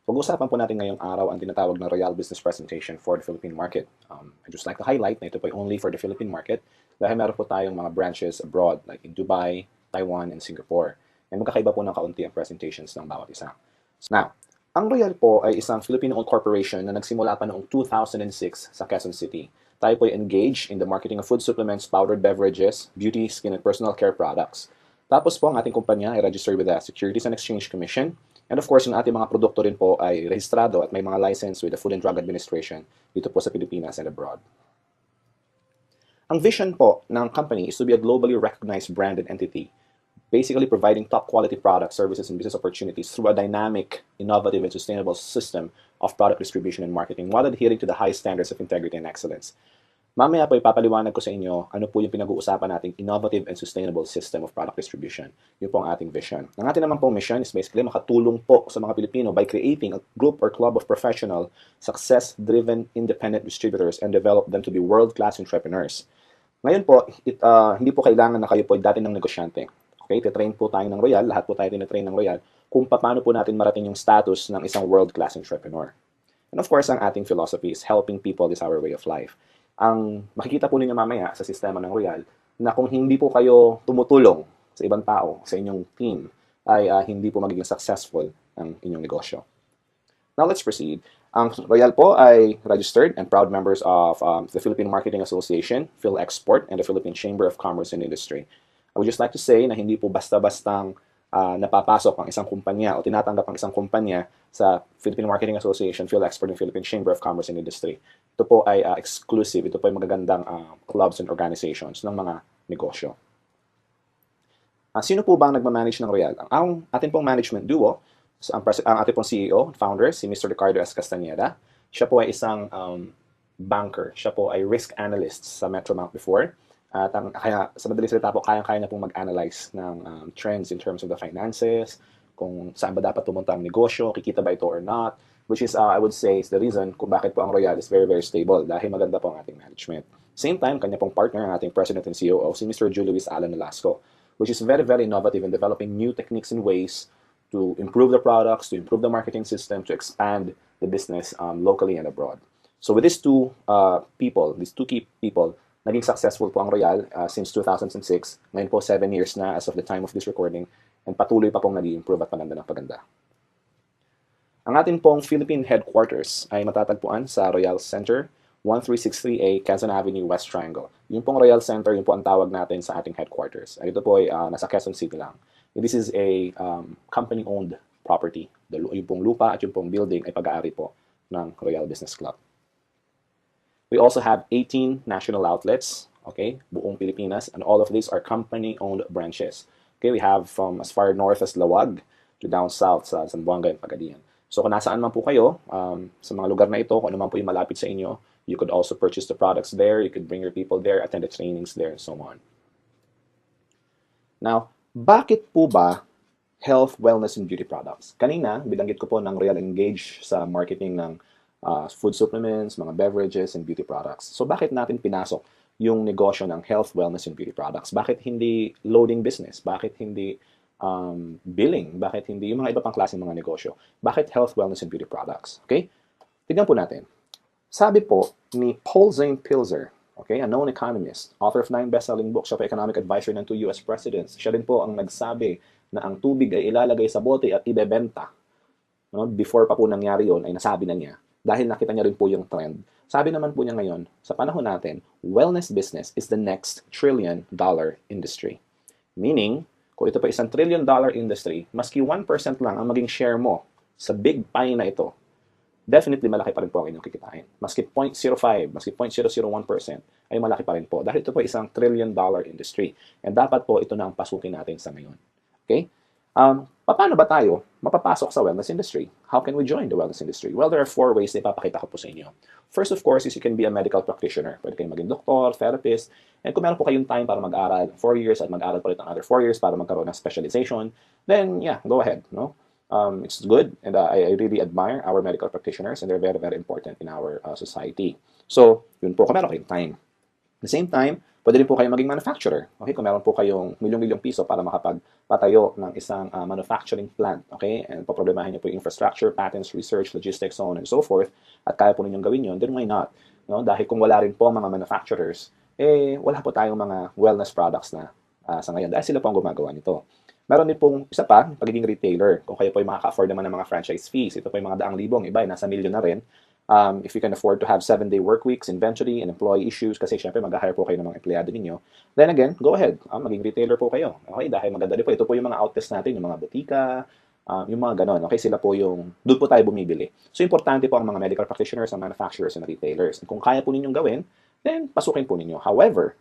Pag-uusapan po natin ngayong araw ang tinatawag na Royal Business Presentation for the Philippine market. I'd just like to highlight na ito po ay only for the Philippine market dahil meron po tayong mga branches abroad like in Dubai, Taiwan, and Singapore. And magkakaiba po ng kaunti ang presentations ng bawat isa. Now, ang Royal po ay isang Filipino-owned corporation na nagsimula pa noong 2006 sa Quezon City. Tayo po ay engaged in the marketing of food supplements, powdered beverages, beauty, skin, and personal care products. Tapos po ang ating kumpanya ay registered with the Securities and Exchange Commission. And of course, yung ating mga produkto rin po ay rehistrado at may mga license with the Food and Drug Administration dito po sa Pilipinas and abroad. Ang vision po ng company is to be a globally recognized branded entity, basically providing top quality products, services, and business opportunities through a dynamic, innovative, and sustainable system of product distribution and marketing while adhering to the high standards of integrity and excellence. Mamaya po ipapaliwanag ko sa inyo ano po yung pinag-uusapan nating innovative and sustainable system of product distribution. Yun po ang ating vision. Ang ating naman pong mission is basically makatulong po sa mga Pilipino by creating a group or club of professional, success-driven, independent distributors and develop them to be world-class entrepreneurs. Ngayon po, hindi po kailangan na kayo po dati ng negosyante. Okay, titrain po tayo ng Royal, lahat po tayo tinitrain ng Royal, kung paano po natin marating yung status ng isang world-class entrepreneur. And of course, ang ating philosophy is helping people is our way of life. Ang makikita po ninyo mamaya sa sistema ng Royal na kung hindi po kayo tumutulong sa ibang tao, sa inyong team, ay hindi po magiging successful ang inyong negosyo. Now let's proceed. Ang Royal po ay registered and proud members of the Philippine Marketing Association, PhilExport, and the Philippine Chamber of Commerce and Industry. I would just like to say na hindi po basta-bastang napapasok ang isang kumpanya o tinatanggap ang isang kumpanya sa Philippine Marketing Association, PhilExport, and Philippine Chamber of Commerce and Industry. Ito po ay exclusive. Ito po ay magagandang clubs and organizations ng mga negosyo. Sino po ba ang nagmamanage ng Royal? Ang ating pong management duo, ang ating pong CEO, founder, si Mr. Ricardo S. Castañeda. Siya po ay isang banker. Siya po ay risk analyst sa Metromount before. At kaya sa madaling salita po, kayang-kaya na pong mag-analyze ng trends in terms of the finances, kung saan ba dapat pumunta ang negosyo, kikita ba ito or not, which is, I would say, is the reason kung bakit po ang Royal is very, very stable dahil maganda po ang ating management. Same time, kanya pong partner, ang ating President and COO, si Mr. Julio Luis Alan Nolasco, which is very, very innovative in developing new techniques and ways to improve the products, to improve the marketing system, to expand the business locally and abroad. So with these two key people, naging successful po ang Royal since 2006. Ngayon po, 7 years na as of the time of this recording, and patuloy pa pong nag-i-improve at paganda ng paganda. Ang ating pong Philippine headquarters ay matatagpuan sa Royal Center, 1363A, Quezon Avenue, West Triangle. Yung pong Royal Center, yun po ang tawag natin sa ating headquarters. Ito po ay nasa Quezon City lang. This is a company-owned property. Yung pong lupa at yung pong building ay pag-aari po ng Royal Business Club. We also have 18 national outlets, okay, buong Pilipinas, and all of these are company-owned branches. Okay, we have from as far north as Lawag to down south sa Zamboanga and Pagadian. So kung nasaan man po kayo, sa mga lugar na ito, kung ano man po yung malapit sa inyo, you could also purchase the products there, you could bring your people there, attend the trainings there, and so on. Now, bakit po ba health, wellness, and beauty products? Kanina, binanggit ko po ng Royal Engage sa marketing ng food supplements, mga beverages, and beauty products. So bakit natin pinasok yung negosyo ng health, wellness, and beauty products? Bakit hindi loading business? Bakit hindi billing? Bakit hindi yung mga iba pang klaseng mga negosyo? Bakit health, wellness, and beauty products? Okay? Tignan po natin. Sabi po ni Paul Zane Pilzer, okay, a known economist, author of 9 best-selling books, siya po economic advisor ng 2 US presidents. Siya din po ang nagsabi na ang tubig ay ilalagay sa bote at ibebenta. No? Before pa po nangyari yon ay nasabi na niya. Dahil nakita niya rin po yung trend. Sabi naman po niya ngayon, sa panahon natin, wellness business is the next $1 trillion industry. Meaning, kung ito pa $1 trillion industry, maski 1% lang ang maging share mo sa big pie na ito, definitely malaki pa rin po ang inyong kikitain. Maski 0.05, maski 0.001% ay malaki pa rin po. Dahil ito po $1 trillion industry. And dapat po ito na ang pasukin natin sa ngayon. Okay? Paano ba tayo mapapasok sa wellness industry? How can we join the wellness industry? Well, there are 4 ways na ipapakita ko po sa inyo. First, of course, is you can be a medical practitioner. Pwede kayong maging doktor, therapist, and kung meron po kayong time para mag-aral 4 years at mag-aral pa rin ng other 4 years para magkaroon ng specialization, then yeah, go ahead. No? It's good, and I really admire our medical practitioners, and they're very, very important in our society. So, yun po, kung meron kayong time. At the same time, Pwede rin po kayong maging manufacturer. Okay? Kung meron po kayong milyong-milyong piso para makapagpatayo ng isang manufacturing plant. Okay? And poproblemahin niyo po yung infrastructure, patents, research, logistics, so on and so forth, at kaya po ninyong gawin yun, then why not? No? Dahil kung wala rin po mga manufacturers, wala po tayong mga wellness products na sa ngayon dahil sila po ang gumagawa nito. Meron din pong isa pa, pagiging retailer. Kung kayo po ay makaka-afford naman ng mga franchise fees, ito po yung mga daang libong, iba ay nasa milyon na rin. If you can afford to have 7-day work weeks, inventory, and employee issues, kasi syempre mag-hire po kayo ng mga empleyado ninyo, then again, go ahead. Maging retailer po kayo. Okay? Dahil maganda din po. Ito po yung mga outlets natin, yung mga butika, yung mga ganon. Okay? Sila po yung, doon po tayo bumibili. So, importante po ang mga medical practitioners, ang manufacturers, and retailers. Kung kaya po ninyong gawin, then pasukin po ninyo. However,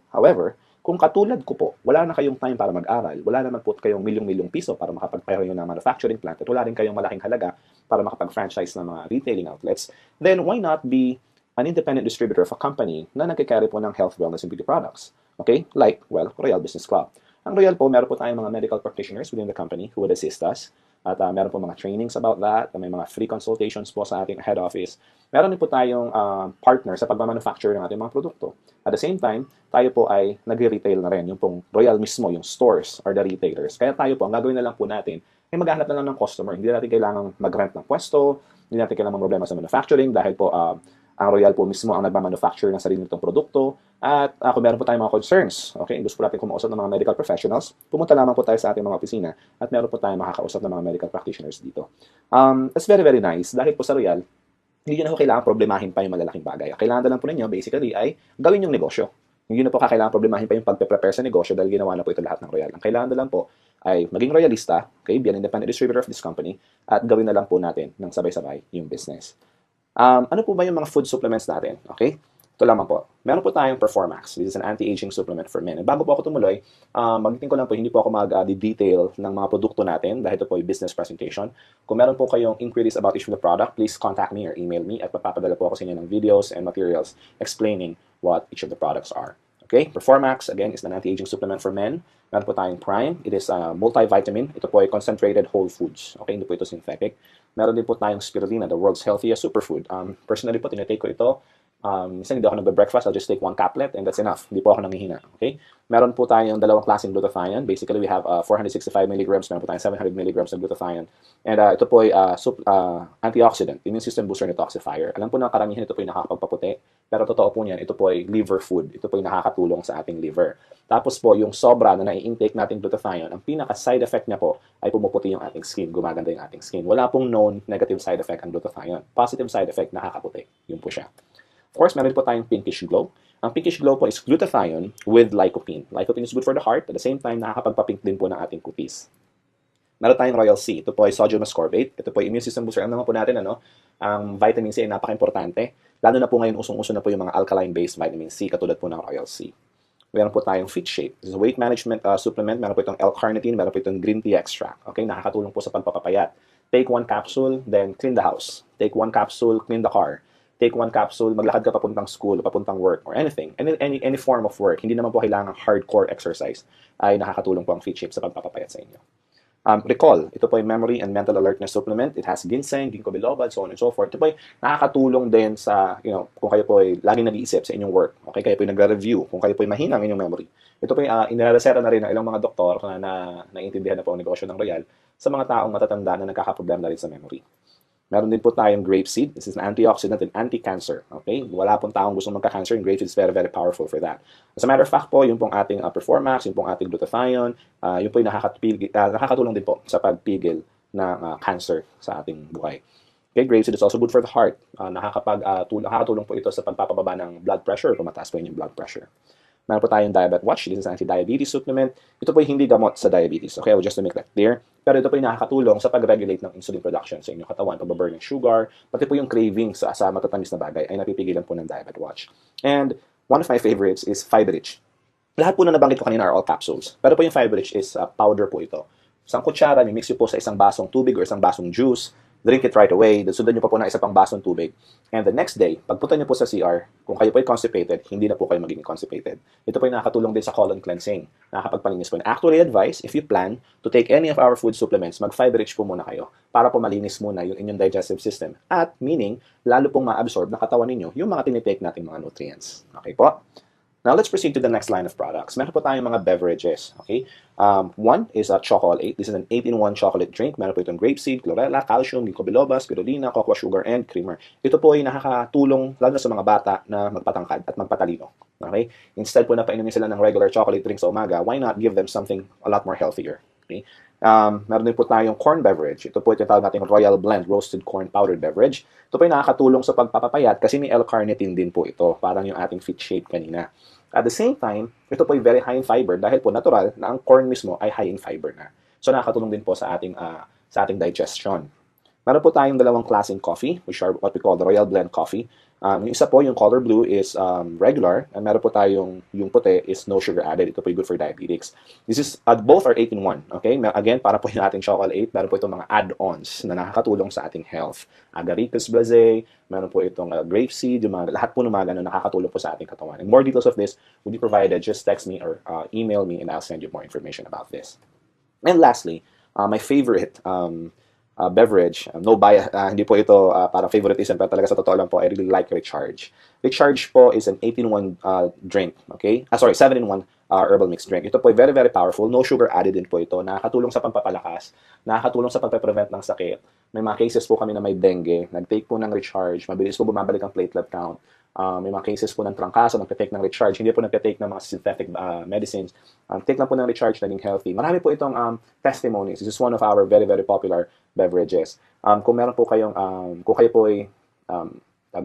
kung katulad ko po, wala na kayong time para mag-aral, wala naman po kayong milyong-milyong piso para makapagpayo ng manufacturing plant, at wala rin kayong malaking halaga para makapag-franchise ng mga retailing outlets, then why not be an independent distributor of a company na nagkikarry po ng health, wellness, and beauty products? Okay? Like, well, Royal Business Club. Ang Royal po, meron po tayong mga medical practitioners within the company who would assist us. At meron po mga trainings about that. May mga free consultations po sa ating head office. Meron din po tayong partner sa pagmamanufacture ng ating mga produkto. At the same time, tayo po ay nagre-retail na rin. Yung pong Royal mismo, yung stores or the retailers. Kaya tayo po, ang gagawin na lang po natin, ay maghahanap na lang ng customer. Hindi natin kailangang mag-rent ng pwesto, hindi natin kailangang problema sa manufacturing dahil po ang Royal po mismo ang nagmamanufacture ng sarili nitong produkto. At kung meron po tayong mga concerns, okay, gusto po natin kumausap ng mga medical professionals, pumunta lamang po tayo sa ating mga opisina at meron po tayong makakausap ng mga medical practitioners dito. That's very, very nice. Dahil po sa Royal, hindi nyo na po kailangan problemahin pa yung malalaking bagay. Kailangan na lang po ninyo, basically, ay gawin yung negosyo. Hindi na po kakailangan problemahin pa yung pagpe-prepare sa negosyo dahil ginawa na po ito lahat ng Royal. Ang kailangan na lang po ay maging royalista, okay, be an independent distributor of this company, at gawin na lang po natin ng sabay-sabay yung business. Ano po ba yung mga food supplements natin? Okay? Ito lamang po. Meron po tayong Performax. This is an anti-aging supplement for men. And bago po ako tumuloy, magiting ko lang po, hindi po ako mag-detail ng mga produkto natin dahil ito po yung business presentation. Kung meron po kayong inquiries about each of the product, please contact me or email me at papapadala po ako sa inyo ng videos and materials explaining what each of the products are. Okay? Performax, again, is an anti-aging supplement for men. Meron po tayong Prime. It is a multivitamin. Ito po ay concentrated whole foods. Okay? Hindi po ito synthetic. Meron din po tayong spirulina, the world's healthiest superfood. Personally po, tinitake ko ito. Minsan hindi ako nagbe-breakfast, I'll just take one caplet and that's enough. Hindi po ako nanghihina. Okay? Meron po tayong dalawang klaseng glutathione. Basically, we have 465 milligrams, meron po tayong 700 milligrams ng glutathione. And ito po ay antioxidant, immune system booster and detoxifier. Alam po na karamihan ito po ay nakakapagpaputi. Pero totoo po niyan, ito po ay liver food. Ito po ay nakakatulong sa ating liver. Tapos po, yung sobra na nai-intake nating glutathione, ang pinaka-side effect niya po ay pumuputi yung ating skin, gumaganda yung ating skin. Wala pong known negative side effect ang glutathione. Positive side effect, nakakaputi. Yun po siya. Of course, meron po tayong pinkish glow. Ang pinkish glow po is glutathione with lycopene. Lycopene is good for the heart. At the same time, nakakapagpapink din po ng ating kutis. Meron tayong Royal C. Ito po ay sodium ascorbate. Ito po ay immune system booster. Alam naman po natin, ang vitamin C ay napaka-importante. Lalo na po ngayon, usong-uso na po yung mga alkaline-based vitamin C, katulad po ng Royal C. Meron po tayong Fit Shape. This is a weight management supplement. Meron po itong L-carnitine. Meron po itong green tea extract. Okay, nakakatulong po sa pagpapapayat. Take one capsule, then clean the house. Take one capsule, clean the car. Take one capsule, maglakad ka papuntang school, papuntang work, or anything. Any form of work. Hindi naman po kailangan hardcore exercise ay nakakatulong po ang Fit Shape sa pagpapapayat sa inyo. Recall, ito po ay memory and mental alertness supplement. It has ginseng, ginkgo biloba, so on and so forth. Ito po ay nakakatulong din sa, kung kayo po ay laging nag-iisip sa inyong work. Okay, kayo po ay nagre-review, kung kayo po ay mahina ang inyong memory. Ito po ay inireseta na rin ng ilang mga doktor na naiintindihan na po ang negosyo ng Royal sa mga taong matatanda na nagkakaproblema na rin sa memory. Meron din po tayong grapeseed. This is an antioxidant and anti-cancer. Okay? Wala pong taong gusto magka-cancer. And grapeseed is very, very powerful for that. As a matter of fact po, yung pong ating Performax, yung pong ating glutathione, yung po yung nakakatulong din po sa pagpigil ng cancer sa ating buhay. Okay, grapeseed is also good for the heart. Nakakatulong po ito sa pagpapababa ng blood pressure, kung mataas po yung blood pressure. Meron po tayong Diabetes Watch. This is an anti-diabetes supplement. Ito po yung hindi gamot sa diabetes. Okay, just to make that clear. Pero ito po yung nakakatulong sa pag-regulate ng insulin production sa inyong katawan, pag-burn ng sugar, pati po yung cravings sa matatamis na bagay ay napipigilan po ng Diabetes Watch. And one of my favorites is Fiberich. Lahat po na nabanggit ko kanina are all capsules. Pero po yung Fiberich is powder po ito. Isang kutsara, mix po sa isang basong tubig or isang basong juice. Drink it right away. Sundan nyo pa po ng isa pang basong tubig. And the next day, pagpunta nyo po sa CR, kung kayo po ay constipated, hindi na po kayo magiging constipated. Ito po ay nakakatulong din sa colon cleansing. Nakakapagpalinis po. And actually advice, if you plan to take any of our food supplements, mag-Fiberich po muna kayo para po malinis muna yung inyong digestive system. At meaning, lalo pong ma-absorb na katawan ninyo yung mga tinitake nating mga nutrients. Okay po? Now, let's proceed to the next line of products. Meron po tayong mga beverages, okay? One is a Chocolate. This is an 8-in-1 chocolate drink. Meron po itong grapeseed, chlorella, calcium, ginkgo biloba, spirulina, cocoa sugar, and creamer. Ito po ay nakakatulong lalo na sa mga bata na magpatangkad at magpatalino. Okay? Instead po na painumin sila ng regular chocolate drink sa umaga, why not give them something a lot more healthier? Okay? Meron din po tayong corn beverage. Ito po ito tawag natin Royal Blend Roasted Corn Powdered Beverage. Ito po ay nakakatulong sa pagpapapayat kasi may L-carnitine din po ito. Parang yung ating fit shape kanina. At the same time, ito po ay very high in fiber dahil po natural na ang corn mismo ay high in fiber na. So nakakatulong din po sa ating digestion. Meron po tayong dalawang klaseng coffee, which are what we call the Royal Blend Coffee. Yung isa po, yung color blue is regular, and meron po tayong yung puti is no sugar added. Ito po yung good for diabetics. This is, both are 8-in-1, okay? Again, para po yung ating chocolate, meron po itong mga add-ons na nakakatulong sa ating health. Agaricus blazé, meron po itong grapeseed, yung mga, lahat po ng mga ganun nakakatulong po sa ating katawan. And more details of this will be provided. Just text me or email me and I'll send you more information about this. And lastly, my favorite beverage. No bias, hindi po ito parang favoritism, pero talaga sa totoo lang po, I really like Recharge. Recharge po is an 8-in-1 drink, okay? Sorry, 7-in-1 herbal mixed drink. Ito po ay very, very powerful. No sugar added din po ito. Nakakatulong sa pampapalakas, nakakatulong sa pagpe-prevent ng sakit. May mga cases po kami na may dengue, nag-take po ng Recharge, mabilis po bumabalik ang platelet count. May mga cases po ng trangkaso, nagpe-take ng Recharge, hindi po nagpe-take ng mga synthetic medicines. Take lang po ng Recharge, naging healthy. Marami po itong testimonies. This is one of our very, very popular beverages. Kung meron po kayong, kung kayo po ay,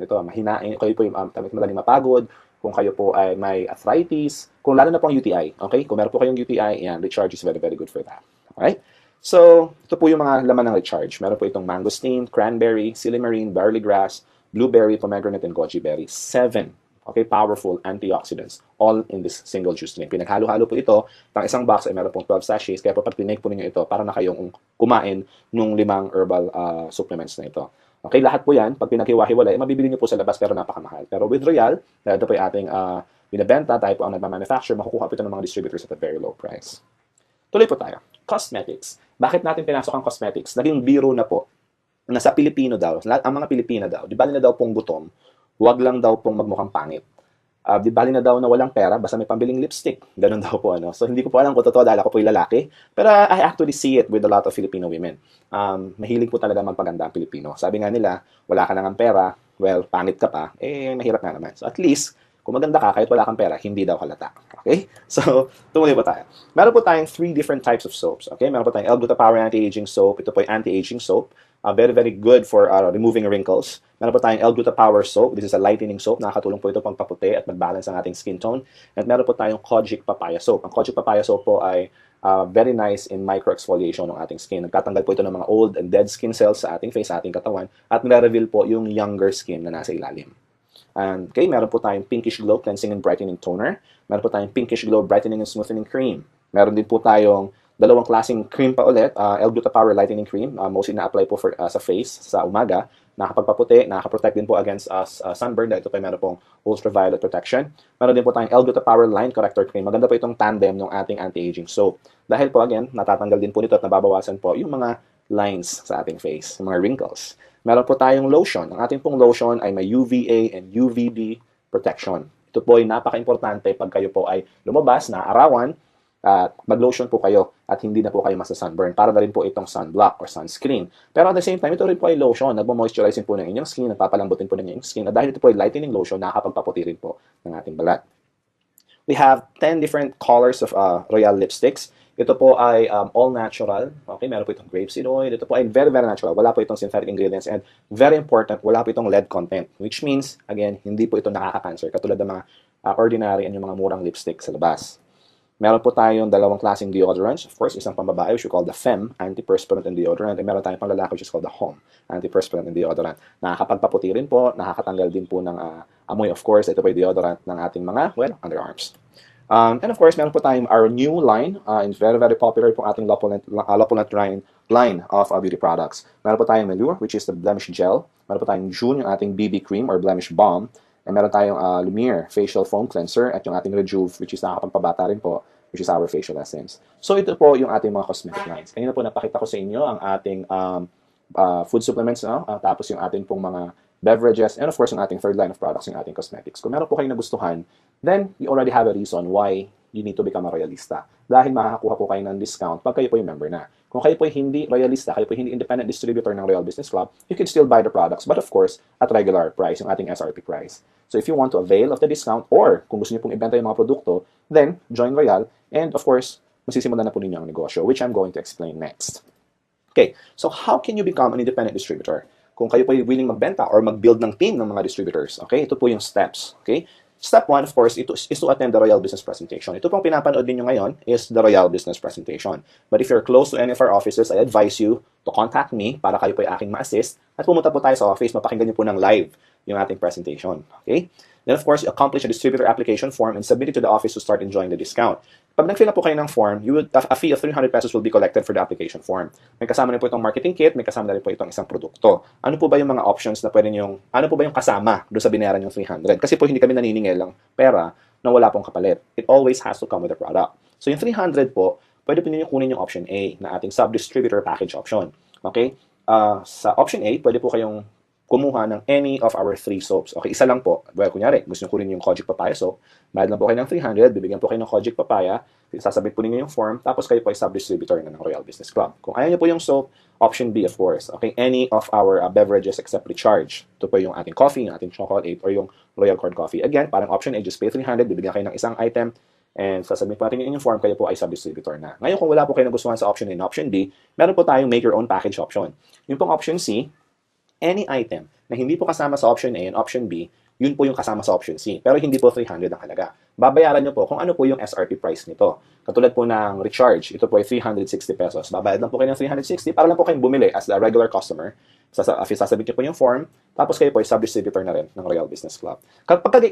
mahinain, kayo po ay madaling mapagod, kung kayo po ay may arthritis, kung lalo na po ang UTI, okay? Kung meron po kayong UTI, yan, Recharge is very, very good for that. Alright? So, ito po yung mga laman ng Recharge. Meron po itong mangosteen, cranberry, silymarin, barley grass, blueberry, pomegranate, and goji berry. 7, okay, powerful antioxidants, all in this single juice drink. Pinaghalo-halo po ito, pang isang box ay meron pong 12 sachets, kaya po pag tinake po ninyo ito, para na kayong kumain nung 5 herbal supplements na ito. Okay, lahat po yan, pag pinaghiwa-hiwalay, mabibili nyo po sa labas pero napakamahal. Pero with Royal, dahil ito po yung ating binibenta, tayo po ang nagmamanufacture, makukuha po ito ng mga distributors at a very low price. Tuloy po tayo. Cosmetics. Bakit natin pinasok ang cosmetics? Naging biro na po na sa Pilipino daw, ang mga Pilipina daw, di ba nila daw pong gutom, huwag lang daw pong magmukhang pangit. Di bali na daw na walang pera, basta may pambiling lipstick. Ganun daw po, ano. So, hindi ko po alam kung totoo dahil ako po yung lalaki. Pero I actually see it with a lot of Filipino women. Mahilig po talaga magpaganda ang Pilipino. Sabi nga nila, wala ka nang pera, well, pangit ka pa, mahirap nga naman. So, at least, kung maganda ka, kahit wala kang pera, hindi daw halata. Okay? So, tumuloy po tayo. Meron po tayong 3 different types of soaps. Okay? Meron po tayong L-Gluta Power Anti-Aging Soap. Ito po yung anti-aging soap. Very, very good for removing wrinkles. Meron po tayong L-Gluta Power Soap. This is a lightening soap. Nakakatulong po ito pang paputi at mag-balance ang ating skin tone. At meron po tayong Kojic Papaya Soap. Ang Kojic Papaya Soap po ay very nice in micro-exfoliation ng ating skin. Nagtatanggal po ito ng mga old and dead skin cells sa ating face, sa ating katawan. At nare-reveal po yung younger skin na nasa ilalim. Okay, meron po tayong Pinkish Glow Cleansing and Brightening Toner. Meron po tayong Pinkish Glow Brightening and Smoothening Cream. Meron din po tayong dalawang klaseng cream pa ulit, L-Gluta Power Lightening Cream, mostly na-apply po sa face, sa umaga, nakakapagpaputi, nakaka-protect din po against sunburn, dahil ito pa meron pong ultraviolet protection. Meron din po tayong L-Gluta Power Line Corrector Cream. Maganda po itong tandem ng ating anti-aging soap. Dahil po, again, natatanggal din po nito at nababawasan po yung mga lines sa ating face, yung mga wrinkles. Meron po tayong lotion. Ang ating pong lotion ay may UVA and UVB protection. Ito po ay napaka-importante pag kayo po ay lumabas na arawan, mag-lotion po kayo at hindi na po kayo masa-sunburn. Para na rin po itong sunblock or sunscreen. Pero at the same time, ito rin po ay lotion. Nagmo-moisturizing po ng inyong skin, nagpapalambutin po ng inyong skin. At dahil ito po ay lightening lotion, nakakapagpaputi rin po ng ating balat. We have 10 different colors of Royal lipsticks. Ito po ay all natural. Okay, meron po itong grapeseed oil. Ito po ay very, very natural. Wala po itong synthetic ingredients. And very important, wala po itong lead content. Which means, again, hindi po ito nakaka-cancer. Katulad ng mga ordinary and yung mga murang lipstick sa labas. Meron po tayong dalawang klaseng deodorants. Of course, isang pambabae, which we call the FEM, antiperspirant and deodorant. And meron tayong panglalaki, which is called the HOM, antiperspirant and deodorant. Nakakapagpaputi rin po, nakakatanggal din po ng amoy. Of course, ito po yung deodorant ng ating mga, underarms. And of course, meron po tayong our new line. It's very, very popular po ating Lopulent line of beauty products. Meron po tayong Melure, which is the blemish gel. Meron po tayong June, yung ating BB cream or blemish balm. And meron tayong Lumiere facial foam cleanser at yung ating Rejuve, which is nakakapagpabata rin po, which is our facial essence. So ito po yung ating mga cosmetic lines. Kanina po napakita ko sa inyo ang ating food supplements, tapos yung ating pong mga beverages, and of course, yung ating third line of products, yung ating cosmetics. Kung meron po kayong nagustuhan then you already have a reason why you need to become a Royalista. Dahil makakakuha po kayo ng discount pag kayo po yung member na. Kung kayo po hindi Royalista, kayo po hindi independent distributor ng Royal Business Club, you can still buy the products, but of course, at regular price, yung ating SRP price. So if you want to avail of the discount, or kung gusto niyo pong ibenta yung mga produkto, then join Royal, and of course, masisimulan na po ninyo ang negosyo, which I'm going to explain next. Okay, so how can you become an independent distributor? Kung kayo po willing magbenta or mag-build ng team ng mga distributors, okay, ito po yung steps, okay? Step 1, of course, is to attend the Royal Business Presentation. Ito pong pinapanood ninyo ngayon is the Royal Business Presentation. But if you're close to any of our offices, I advise you to contact me para kayo po ay aking ma-assist at pumunta po tayo sa office, mapakinggan niyo po ng live yung ating presentation. Okay? Then, of course, you accomplish a distributor application form and submit it to the office to start enjoying the discount. Pag nag-fill up po kayo ng form, a fee of 300 pesos will be collected for the application form. May kasama na po itong marketing kit, may kasama na rin po itong isang produkto. Ano po ba yung mga options na pwede ano po ba yung kasama doon sa binayaran yung 300? Kasi po hindi kami naniningil ng pera na wala pong kapalit. It always has to come with a product. So yung 300 po, pwede po ninyo kunin yung option A na ating sub-distributor package option. Okay? Sa option A, pwede po kayong kumuha ng any of our 3 soaps. Okay, isa lang po. Well, kunyari, gusto nyo kunin yung Kojic Papaya soap, bayad lang po kayo ng 300, bibigyan po kayo ng Kojic Papaya, sasabit po ninyo yung form, tapos kayo po ay sub-distributor na ng Royal Business Club. Kung ayaw nyo po yung soap, option B, of course. Okay, any of our beverages except recharge. Ito po yung ating coffee, yung ating chocolate, or yung Royal Corn Coffee. Again, parang option A, just pay 300, bibigyan kayo ng isang item, and sasabit po natin yung form, kayo po ay sub-distributor na. Ngayon, kung wala po kayo nagustuhan sa option A and option B, meron po tayong make your own package option. Yung pong option C, any item na hindi po kasama sa option A and option B, yun po yung kasama sa option C. Pero hindi po 300 ang halaga. Babayaran nyo po kung ano po yung SRP price nito. Katulad po ng recharge, ito po ay 360 pesos. Babayad lang po kayo ng 360 para lang po kayong bumili as a regular customer. Sasabit nyo po yung form, tapos kayo po ay sub-distributor na rin ng Royal Business Club. Kapag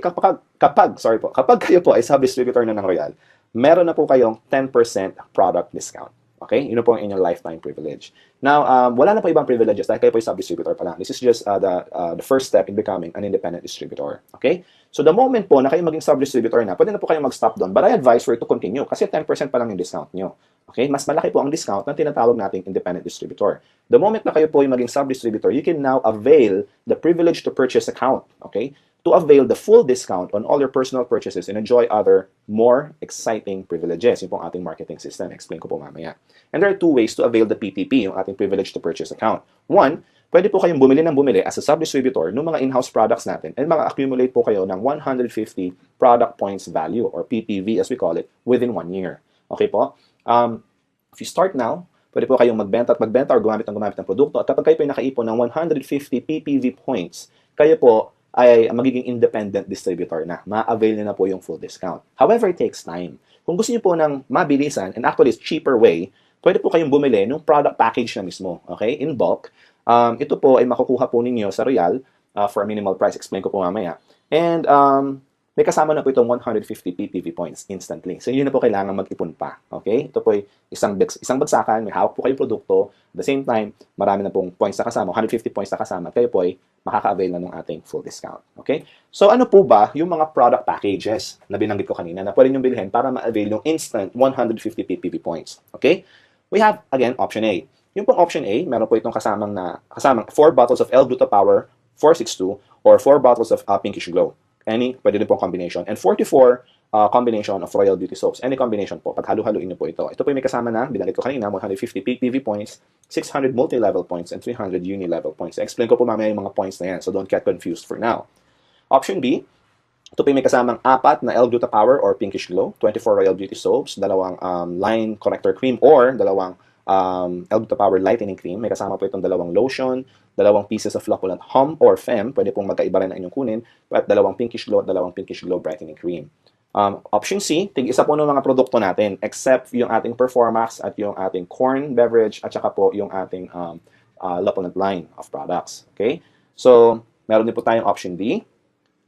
kayo po ay sub-distributor na ng Royal, meron na po kayong 10% product discount. Okay? Yun po ang inyong lifetime privilege. Now, wala na po ibang privileges dahil kayo po yung sub-distributor pa lang. This is just the first step in becoming an independent distributor. Okay? So, the moment po na kayo maging sub-distributor na, pwede na po kayo mag-stop doon. But I advise for you to continue kasi 10% pa lang yung discount nyo. Okay? Mas malaki po ang discount na tinatawag nating independent distributor. The moment na kayo po yung maging sub-distributor, you can now avail the privilege to purchase account. Okay? To avail the full discount on all your personal purchases and enjoy other more exciting privileges. Yung pong ating marketing system. Explain ko po mamaya. And there are 2 ways to avail the PTP, yung ating privilege to purchase account. 1, pwede po kayong bumili ng bumili as a sub-distributor ng mga in-house products natin and maka-accumulate po kayo ng 150 product points value or PPV as we call it within 1 year. Okay po? If you start now, pwede po kayong magbenta or gumamit ng produkto at kapag kayo po ay nakaipon ng 150 PPV points, kayo po ay magiging independent distributor na. Ma-avail nyo na po yung full discount. However, it takes time. Kung gusto niyo po ng mabilisan, and actually it's cheaper way, pwede po kayong bumili ng product package na mismo, okay, in bulk. Ito po ay makukuha po ninyo sa Royal for a minimal price. Explain ko po mamaya. And may kasama na po itong 150 PPV points instantly. So, yun na po kailangan mag-ipon pa. Okay? Ito po ay isang bagsakan, may hawak po kayong produkto. At the same time, marami na pong points na kasama, 150 points na kasama. Kayo po ay makaka-avail na ng ating full discount. Okay? So, ano po ba yung mga product packages na binanggit ko kanina na pwede nyo bilhin para ma-avail yung instant 150 PPV points? Okay? We have, again, option A. Yung pong option A, meron po itong kasamang 4 bottles of L-Gluta Power 462 or 4 bottles of Pinkish Glow. Any, pwede din pong combination. And 44 combination of Royal Beauty Soaps. Any combination po. Paghalo-haluin niyo po ito. Ito po yung may kasama na, binanggit ko kanina, 150 PPV points, 600 multi-level points, and 300 uni-level points. Explain ko po mamaya yung mga points na yan, so don't get confused for now. Option B, ito po yung may kasamang 4 na L-Gluta Power or Pinkish Glow, 24 Royal Beauty Soaps, 2 line corrector cream, or 2 L-Gluta Power Lightening Cream. May kasama po itong 2 lotion, 2 pieces of Flocculant Hum or Fem, pwede pong magkaiba rin ang inyong kunin, at 2 Pinkish Glow at 2 Pinkish Glow Brightening Cream. Option C, tig-isa po ng mga produkto natin, except yung ating Performax at yung ating corn beverage at saka po yung ating Lapolent line of products. Okay? So, meron din po tayong option D.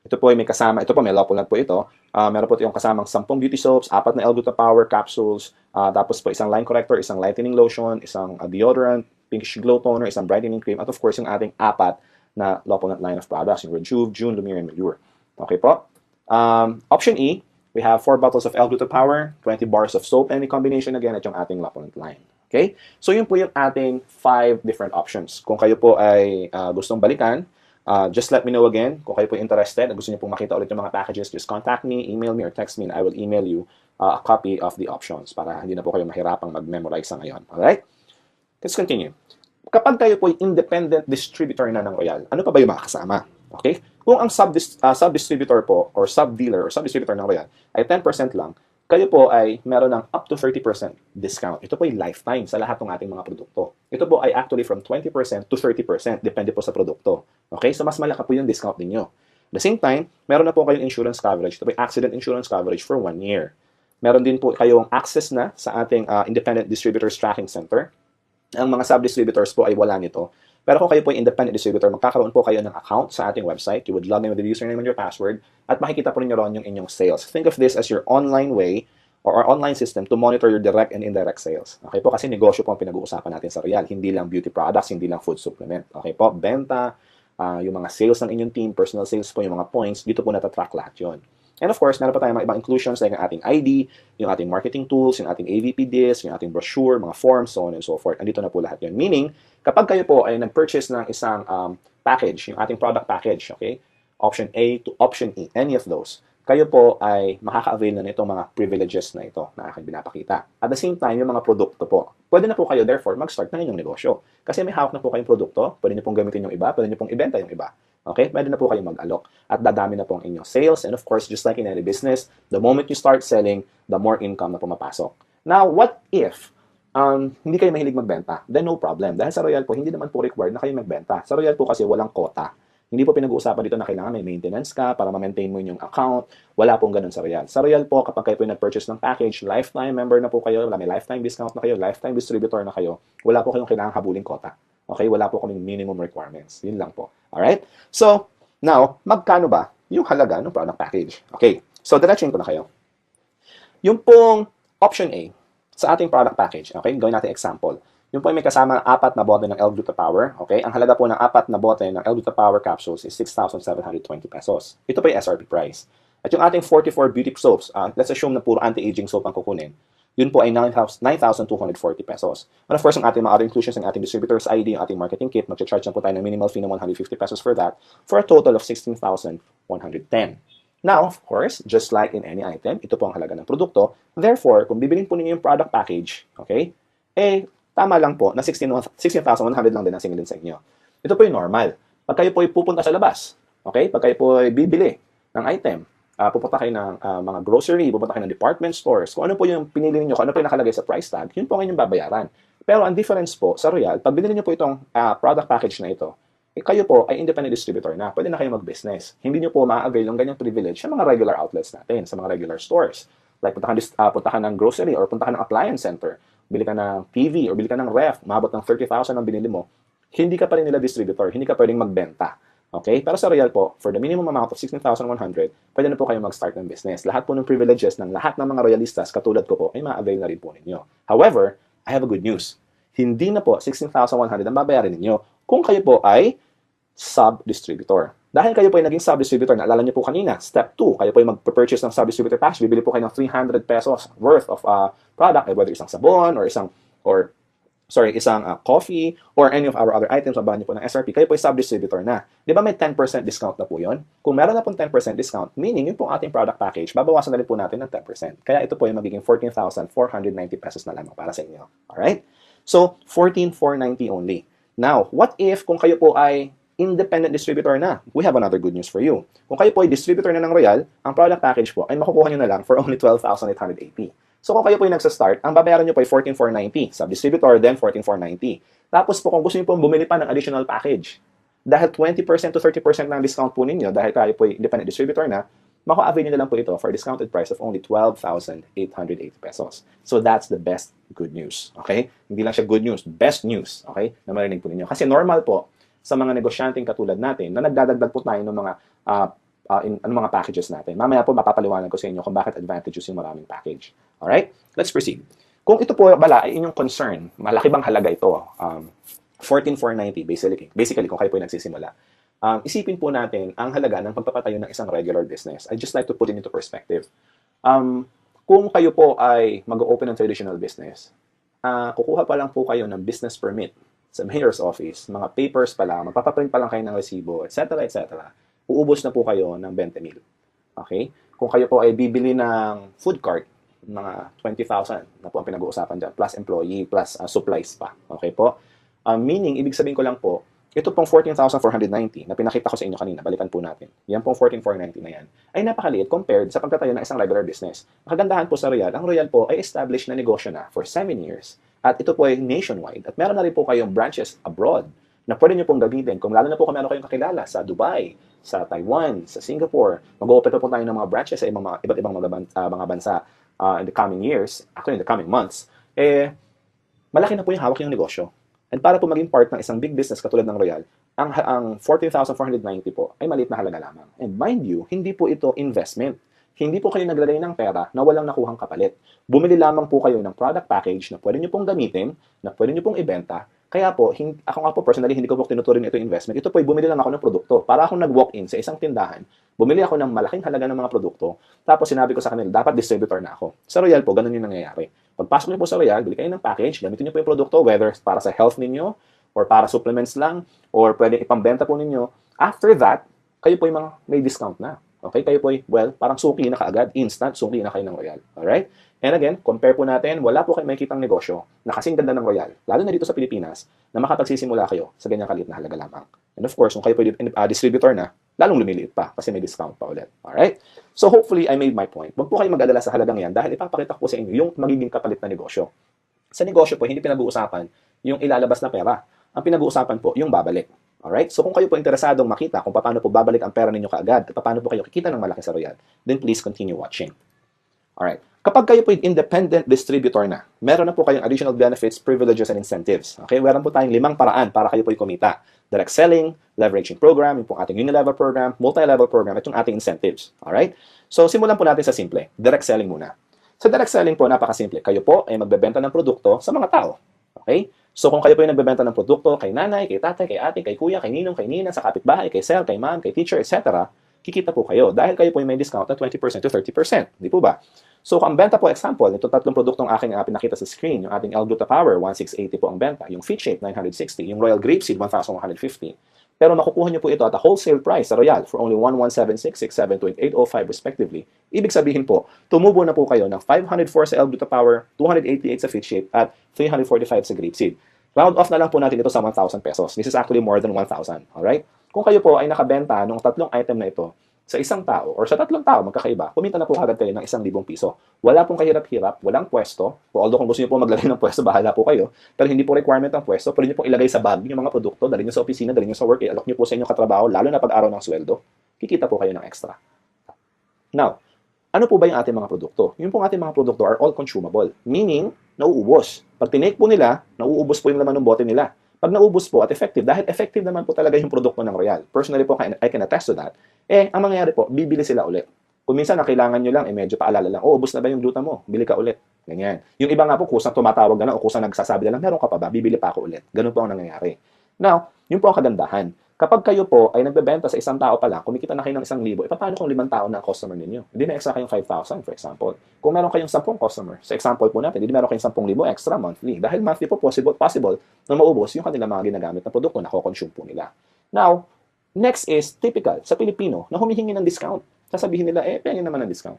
Ito po ay may kasama, ito po may Lapolent po ito. Meron po yung kasamang 10 beauty soaps, 4 na L-Gluta Power capsules, tapos po isang line corrector, isang lightening lotion, isang deodorant, Pinkish Glow toner, isang brightening cream, at of course yung ating 4 na Lapolent line of products, yung Rejuve, June, Lumiere, and Melure. Okay po? Option E, we have 4 bottles of L-Gluta Power, 20 bars of soap, any combination again, at yung ating Lapolent line. Okay? So yun po yung ating 5 different options. Kung kayo po ay gustong balikan, Just let me know again kung kayo po interested at gusto niyo pong makita ulit yung mga packages. Just contact me, email me, or text me, and I will email you a copy of the options para hindi na po kayo mahirapang mag-memorize sa ngayon. Alright? Let's continue. Kapag kayo po independent distributor na ng Royal, ano pa ba yung makakasama? Okay? Kung ang sub-distributor po or sub-dealer or sub-distributor ng Royal ay 10% lang, kayo po ay meron ng up to 30% discount. Ito po ay lifetime sa lahat ng ating mga produkto. Ito po ay actually from 20% to 30%, depende po sa produkto. Okay? So mas malaki po yung discount ninyo. At the same time, meron na po kayong insurance coverage. Ito po ay accident insurance coverage for 1 year. Meron din po kayong access na sa ating Independent Distributors Tracking Center. Ang mga sub-distributors po ay wala nito. Pero kung kayo po ay independent distributor, magkakaroon po kayo ng account sa ating website. You would log in with the username and your password at makikita po rin nyo ron yung inyong sales. Think of this as your online way or our online system to monitor your direct and indirect sales. Okay po, kasi negosyo po ang pinag-uusapan natin sa Royal. Hindi lang beauty products, hindi lang food supplement. Okay po, benta, yung mga sales ng inyong team, personal sales po, yung mga points, dito po natatrack lahat yun. And of course, meron pa tayong mga ibang inclusions like ang ating ID, yung ating marketing tools, yung ating AVP disc, yung ating brochure, mga forms, so on and so forth. Andito na po lahat yun. Meaning, kapag kayo po ay nag-purchase ng isang package, yung ating product package, okay? Option A to option E, any of those, kayo po ay makaka-avail na nitong mga privileges na ito na aking binapakita. At the same time, yung mga produkto po, pwede na po kayo therefore mag-start ng inyong negosyo. Kasi may hawak na po kayong produkto, pwede niyo pong gamitin yung iba, pwede niyo pong ibenta yung iba. Okay? Pwede na po kayo mag-alok. At dadami na po ang inyong sales. And of course, just like in any business, the moment you start selling, the more income na pumapasok. Now, what if hindi kayo mahilig magbenta? Then no problem. Dahil sa Royal po, hindi naman po required na kayo magbenta. Sa Royal po kasi walang quota. Hindi po pinag-uusapan dito na kailangan may maintenance ka para ma-maintain mo yung account. Wala pong ganun sa Royal. Sa Royal po, kapag kayo po nag-purchase ng package, lifetime member na po kayo, may lifetime discount na kayo, lifetime distributor na kayo, wala po kayong kailangang habuling quota. Okay? Wala po kaming minimum requirements. Yun lang po. Alright? So, now, magkano ba yung halaga ng product package? Okay. So, diretsuin ko na kayo. Yung pong option A, sa ating product package, okay? Gawin natin example. Yung po ay may kasama 4 na bote ng L-Gluta-Power, okay? Ang halaga po ng 4 na bote ng L-Gluta-Power capsules is 6,720 pesos. Ito po yung SRP price. At yung ating 44 beauty soaps, let's assume na puro anti-aging soap ang kukunin, yun po ay 9,240 pesos. And of course, ang ating mga other inclusions, ang ating distributor's ID, ang ating marketing kit, mag-charge na po tayo ng minimal fee ng 150 pesos for that, for a total of 16,110. Now, of course, just like in any item, ito po ang halaga ng produkto. Therefore, kung bibilin po ninyo yung product package, okay, tama lang po na 16,100 lang din ang singilin sa inyo. Ito po yung normal. Pag kayo po ay pupunta sa labas, okay, pag kayo po ay bibili ng item, pupunta kayo ng mga grocery, pupunta kayo ng department stores, kung ano po yung pinili niyo, kung ano po yung nakalagay sa price tag, yun po ang inyong babayaran. Pero ang difference po sa Royal, pag binili niyo po itong product package na ito, kayo po ay independent distributor na, pwede na kayo mag-business. Hindi niyo po ma-avail yung ganyang privilege sa mga regular outlets natin, sa mga regular stores. Like punta ka ng grocery or punta ka ng appliance center, bili ka ng TV or bili ka ng ref, umabot ng 30,000 ang binili mo, hindi ka pa rin nila distributor, hindi ka pwedeng magbenta. Okay? Pero sa Royal po, for the minimum amount of 16,100, pwede na po kayo mag-start ng business. Lahat po ng privileges ng lahat ng mga Royalistas, katulad ko po, ay ma-avail na rin po ninyo. However, I have a good news. Hindi na po 16,100 ang babayarin ninyo kung kayo po ay sub-distributor. Dahil kayo po ay naging sub-distributor, naalala niyo po kanina, step 2, kayo po ay mag-purchase ng sub-distributor package, bibili po kayo ng 300 pesos worth of product, whether isang sabon or isang coffee or any of our other items, mabahan niyo po ng SRP, kayo po ay sub-distributor na. Di ba may 10% discount na po yun? Kung meron na po 10% discount, meaning yung pong ating product package, babawasan na rin po natin ng 10%. Kaya ito po ay magiging 14,490 pesos na lamang para sa inyo. Alright? So, 14,490 only. Now, what if kung kayo po ay independent distributor na? We have another good news for you. Kung kayo po ay distributor na ng Royal, ang product package po ay makukuha nyo na lang for only 12,880. So kung kayo po ay nagsa-start, ang babayaran nyo po ay 14,490. Sub-distributor, then 14,490. Tapos po kung gusto nyo po bumili pa ng additional package, dahil 20% to 30% ng discount po ninyo, dahil kayo po ay independent distributor na, maka-avail nyo na lang po ito for a discounted price of only 12,880 pesos. So that's the best good news. Okay? Hindi lang siya good news, best news. Okay? Na marinig po ninyo. Kasi normal po, sa mga negosyanteng katulad natin, na nagdadagdag po tayo ng mga mga packages natin. Mamaya po mapapaliwanag ko sa inyo kung bakit advantages yung maraming package. Alright? Let's proceed. Kung ito po bala ay inyong concern, malaki bang halaga ito? 14,490 basically kung kayo po yung nagsisimula. Isipin po natin ang halaga ng pagpapatayo ng isang regular business. I just like to put it into perspective. Kung kayo po ay mag-open ng traditional business, kukuha pa lang po kayo ng business permit sa mayor's office, mga papers pa lang, magpapaprint pa lang kayo ng resibo, etc., uubos na po kayo ng 20,000. Okay? Kung kayo po ay bibili ng food cart, mga 20,000 na po ang pinag-uusapan dyan, plus employee, plus supplies pa. Okay po? Meaning, ibig sabihin ko lang po, ito pong 14,490 na pinakita ko sa inyo kanina, balikan po natin. Yan pong 14,490 na yan, ay napakaliit compared sa pagtatayo ng isang regular business. Ang kagandahan po sa Royal, ang Royal po ay established na negosyo na for 7 years. At ito po ay nationwide. At meron na rin po kayong branches abroad na pwede nyo pong gamitin. Kung lalo na po kung meron kayong kakilala sa Dubai, sa Taiwan, sa Singapore, mag-open po tayo ng mga branches sa iba't ibang mga bansa in the coming years, actually in the coming months, malaki na po yung hawak yung negosyo. And para po maging part ng isang big business katulad ng Royal, ang 14,490 po ay maliit na halaga lamang. And mind you, hindi po ito investment. Hindi po kayo naglagay ng pera na walang nakuhang kapalit. Bumili lamang po kayo ng product package na pwede nyo pong gamitin, na pwede nyo pong ibenta. Kaya po, ako nga po personally, hindi ko po tinuturing ito investment. Ito po ay bumili lang ako ng produkto. Para akong nag-walk-in sa isang tindahan, bumili ako ng malaking halaga ng mga produkto, tapos sinabi ko sa kanila, dapat distributor na ako. Sa Royal po, ganun yung nangyayari. Pagpasok niyo po sa Royal, bili kayo ng package, gamitin niyo po yung produkto, whether para sa health ninyo, or para supplements lang, or pwede ipambenta po ninyo. After that, kayo po yung mga may discount na. Okay? Kayo po ay, parang suki na kaagad, instant, suki na kayo ng Royal. Alright? And again, compare po natin, wala po kayo makikitang negosyo na kasing ganda ng Royal, lalo na dito sa Pilipinas, na makapagsisimula kayo sa ganyang kaliit na halaga lamang. And of course, kung kayo po distributor na, lalong lumiliit pa kasi may discount pa ulit. Alright? So hopefully, I made my point. Huwag po kayo mag-alala sa halagang yan dahil ipapakita ko po sa inyo yung magiging kapalit na negosyo. Sa negosyo po, hindi pinag-uusapan yung ilalabas na pera. Ang pinag-uusapan po, yung babalik. Alright? So kung kayo po interesadong makita kung paano po babalik ang pera ninyo kaagad at paano po kayo kikita ng malaki sa Royal, then please continue watching. Alright. Kapag kayo po independent distributor na, meron na po kayong additional benefits, privileges, and incentives. Okay? Meron po tayong 5 paraan para kayo po kumita. Direct selling, leveraging program, yung pong ating unilevel program, multi-level program, at yung ating incentives. Alright? So, simulan po natin sa simple. Direct selling muna. Sa direct selling po, napakasimple. Kayo po ay magbebenta ng produkto sa mga tao. Okay? So, kung kayo po ay nagbebenta ng produkto kay nanay, kay tatay, kay ate, kay kuya, kay ninong, kay nina, sa kapitbahay, kay sir, kay ma'am, kay teacher, etc., kikita po kayo dahil kayo po ay may discount na 20% to 30%. Di po ba? So, kung ang benta po, example, ito 3 produktong aking pinakita sa screen, yung ating L-Gluta Power, 1,680 po ang benta, yung Fit Shape, 960, yung Royal Grapeseed, 1,150. Pero makukuha nyo po ito at a wholesale price sa Royal for only 1,176, 672, and 805 respectively. Ibig sabihin po, tumubo na po kayo ng 504 sa L-Gluta Power, 288 sa Fit Shape, at 345 sa Grapeseed. Round off na lang po natin ito sa 1,000 pesos. This is actually more than 1,000. Alright? Kung kayo po ay nakabenta ng 3 item na ito, sa isang tao or sa 3 tao magkakaiba, kumita na po agad kayo ng 1,000 piso. Wala pong kahirap-hirap, walang pwesto. Although kung gusto niyo po maglagay ng pwesto, bahala po kayo. Pero hindi po requirement ang pwesto. Pwede niyo pong ilagay sa bag yung mga produkto, dalhin niyo sa opisina, dalhin niyo sa work, i-allok niyo po sa inyong katrabaho, lalo na pag araw ng sweldo. Kikita po kayo ng extra. Now, ano po ba yung ating mga produkto? Yung pong ating mga produkto are all consumable. Meaning, nauubos. Pag tinake po nila, nauubos po yung laman ng bote nila. Pag naubos po at effective, dahil effective naman po talaga yung produkto ng Royal. Personally po, I can attest to that. Ang mangyayari po, bibili sila ulit. Kung minsan na kailangan nyo lang, medyo paalala lang, ubos na ba yung gluta mo? Bili ka ulit. Ganyan. Yung iba nga po, kusang tumatawag na lang o kusang nagsasabi na lang, meron ka pa ba? Bibili pa ako ulit. Ganun po ang nangyayari. Now, yun po ang kagandahan. Kapag kayo po ay nagbebenta sa isang tao pa lang, kumikita na kayo ng 1,000, paano kung 5 tao na customer ninyo? Hindi na extra kayong 5,000, for example. Kung meron kayong 10 customer, sa example po natin, hindi meron kayong 10,000 extra monthly. Dahil monthly po possible na maubos yung kanilang mga ginagamit na produkto na ko-consume po nila. Now, next is typical sa Pilipino na humihingi ng discount. Sasabihin nila, pengen naman ng discount.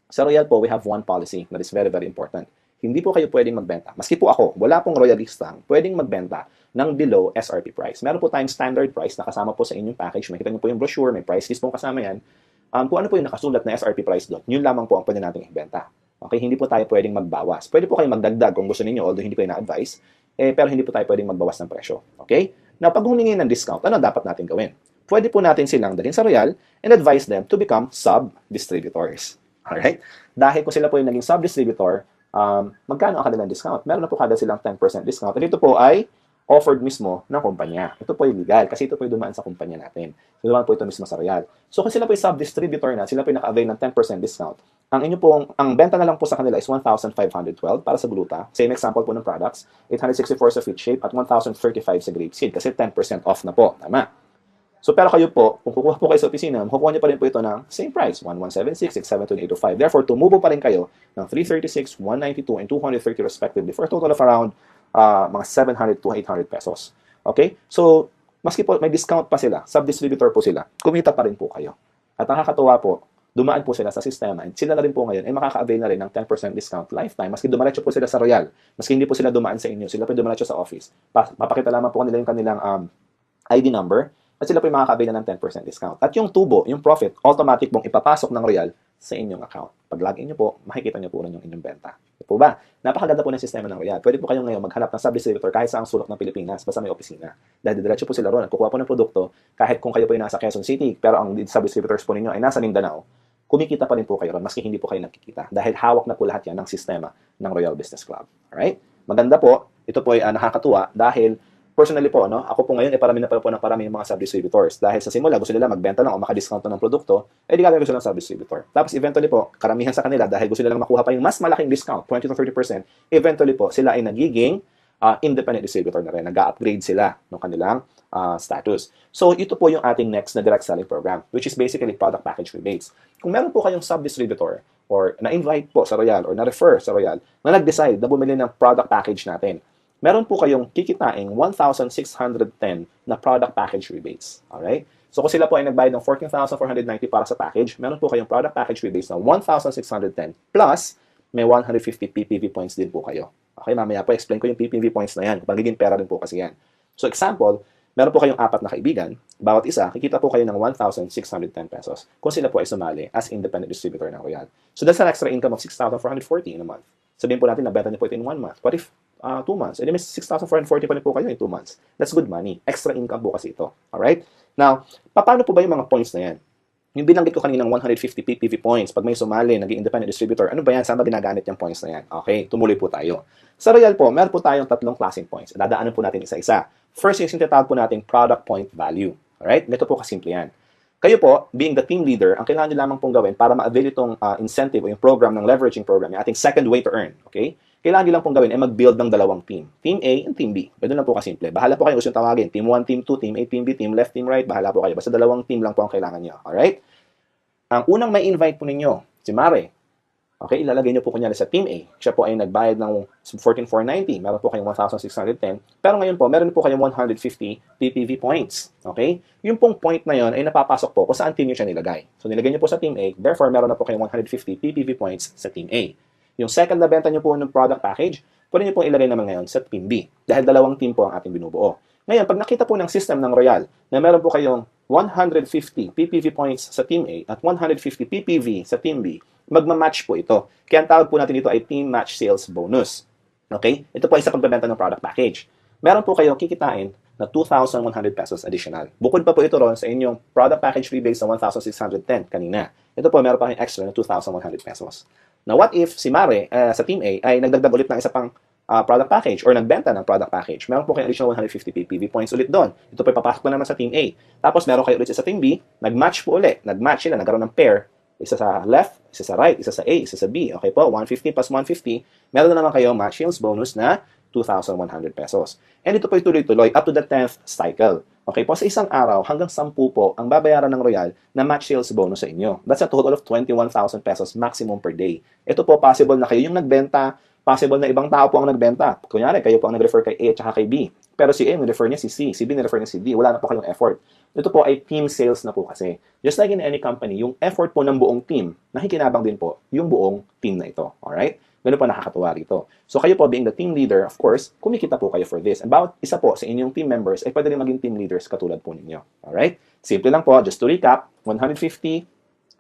Sa Royal po, we have one policy that is very, very important. Hindi po kayo pwedeng magbenta. Maski po ako, wala pong royalistang pwedeng magbenta ng below SRP price. Meron po tayong standard price na kasama po sa inyong package. Makita niyo po yung brochure, may price list po kasama yan. Kung ano po yung nakasulat na SRP price doon, yun lamang po ang pwede nating ibenta. Okay, hindi po tayo pwedeng magbawas. Pwede po kayo magdagdag kung gusto niyo, although hindi ko na-advise, pero hindi po tayo pwedeng magbawas ng presyo. Okay? Now, pag humingi ng discount, ano dapat natin gawin? Pwede po natin silang dalhin sa Royal and advise them to become sub-distributors. Alright? Dahil kung sila po yung naging sub-distributor, magkano ang kanilang discount? Meron na po kada silang 10% discount. At ito po ay offered mismo ng kumpanya. Ito po ay legal kasi ito po ay dumaan sa kumpanya natin. So, dumaan po ito mismo sa Royal. So, kung sila po ay sub-distributor na, sila po ay naka-avail ng 10% discount, ang benta na lang po sa kanila is 1,512 para sa gluta. Same example po ng products, 864 sa Fit Shape at 1,035 sa Grapeseed kasi 10% off na po. Tama? So, pero kayo po, kung kukuha po kayo sa opisina, makukuha niyo pa rin po ito ng same price, 1,176, 672, 805. Therefore, tumubo pa rin kayo ng 336, 192, and 230 respectively for a total of around mga 700 to 800 pesos. Okay? So, maski po may discount pa sila, sub-distributor po sila, kumita pa rin po kayo. At nakakatuwa po, dumaan po sila sa sistema and sila na rin po ngayon ay makaka-avail na rin ng 10% discount lifetime. Maski dumaretso po sila sa Royal, maski hindi po sila dumaan sa inyo, sila po dumaretso sa office. Papakita lamang po nila yung kanilang ID number at sila po yung makaka-avail na ng 10% discount. At yung tubo, yung profit, automatic pong ipapasok ng Royal sa inyong account. Pag login nyo po, makikita nyo po rin yung inyong benta. Ito po ba? Napakaganda po ng sistema ng Royal. Pwede po kayong ngayon maghanap ng sub-distributor kahit sa ang sulok ng Pilipinas, basta may opisina. Dahil diretso po sila ron, kukuha po ng produkto, kahit kung kayo po yung nasa Quezon City, pero ang sub-distributors po ninyo ay nasa Mindanao, kumikita pa rin po kayo ron, maski hindi po kayo nagkikita. Dahil hawak na po lahat yan ng sistema ng Royal Business Club. Alright? Maganda po. Ito po ay nakakatuwa dahil personally po, ako po ngayon ay parami na po ng parami yung mga sub-distributors. Dahil sa simula, gusto nila magbenta lang o makadiscount ng produkto, di gagawin gusto ng sub-distributor. Tapos eventually po, karamihan sa kanila, dahil gusto nila makuha pa yung mas malaking discount, 20 to 30%, eventually po, sila ay nagiging independent distributor na rin. Nag-upgrade sila ng kanilang status. So, ito po yung ating next na direct selling program, which is basically product package rebates. Kung meron po kayong sub-distributor or na-invite po sa Royal or na-refer sa Royal na nag-decide na bumili ng product package natin, meron po kayong kikitaing 1,610 na product package rebates. Alright? So, kung sila po ay nagbayad ng 14,490 para sa package, meron po kayong product package rebates na 1,610 plus may 150 PPV points din po kayo. Okay, mamaya po explain ko yung PPV points na yan. Magiging pera rin po kasi yan. So, example, meron po kayong 4 na kaibigan. Bawat isa, kikita po kayo ng 1,610 pesos kung sila po ay sumali as independent distributor ng Royal. So, that's an extra income of 6,440 in a month. Sabihin po natin, nabenta niyo po ito in 1 month. What if 2 months? May 6,440 pa rin po kayo in 2 months. That's good money. Extra income po kasi ito. Alright? Now, paano po ba yung mga points na yan? Yung binanggit ko kaninang 150 PPV points, pag may sumali, naging independent distributor, ano ba yan? Saan ba ginagamit yung points na yan? Okay, tumuloy po tayo. Sa Royal po, meron po tayong 3 klaseng points. Dadaanan po natin isa-isa. First is yung tinatawag po nating product point value. Alright? Ito po kasimple yan. Kayo po, being the team leader, ang kailangan nyo lamang pong gawin para ma-avail itong incentive o yung program ng leveraging program, yung ating second way to earn. Okay? Kailangan nyo lang pong gawin ay mag-build ng 2 team. Team A and Team B. Pwede lang po kasimple. Bahala po kayo gusto tawagin. Team 1, Team 2, Team A, Team B, Team left, Team right. Bahala po kayo. Basta 2 team lang po ang kailangan nyo. Alright? Ang unang may invite po ninyo, si Mare. Okay, ilalagay nyo po kunyari sa Team A. Siya po ay nagbayad ng 14,490. Meron po kayong 1,610. Pero ngayon po, meron po kayong 150 PPV points. Okay? Yung pong point na yon ay napapasok po kung saan team nyo siya nilagay. So, nilagay nyo po sa Team A. Therefore, meron na po kayong 150 PPV points sa Team A. Yung second na benta nyo po ng product package, pwede nyo pong ilagay naman ngayon sa Team B. Dahil 2 team po ang ating binubuo. Ngayon, pag nakita po ng system ng Royal na meron po kayong 150 PPV points sa Team A at 150 PPV sa Team B, magmamatch po ito. Kaya ang tawag po natin dito ay Team Match Sales Bonus. Okay? Ito po ay sa pagbebenta ng product package. Meron po kayong kikitain na 2,100 pesos additional. Bukod pa po ito ron sa inyong product package rebates na 1,610 kanina. Ito po, meron pa kayong extra na 2,100 pesos. Now, what if si Mare sa Team A ay nagdagdag ulit ng isa pang product package or nagbenta ng product package? Meron po kayong additional 150 PPV points ulit doon. Ito po papasok po naman sa Team A. Tapos meron kayo ulit sa Team B, nag-match po ulit. Nag-match sila, nagkaroon ng pair. Isa sa left, isa sa right, isa sa A, isa sa B. Okay po, 150 plus 150. Meron na naman kayo match sales bonus na 2,100 pesos. And ito po tuloy-tuloy up to the 10th cycle. Okay po, sa isang araw, hanggang 10 po ang babayaran ng Royal na match sales bonus sa inyo. That's a total of 21,000 pesos maximum per day. Ito po, possible na kayo yung nagbenta, possible na ibang tao po ang nagbenta. Kunyari, kayo po ang nag-refer kay A at saka kay B. Pero si A, nag-refer niya si C. Si B, nag-refer niya si D. Wala na po kayong effort. Ito po ay team sales na po kasi. Just like in any company, yung effort po ng buong team, nakikinabang din po yung buong team na ito. Alright? Ganun po nakakatuwa rito. So kayo po being the team leader, of course, kumikita po kayo for this. And bawat isa po sa inyong team members ay pwede rin maging team leaders katulad po ninyo. Alright? Simple lang po, just to recap, 150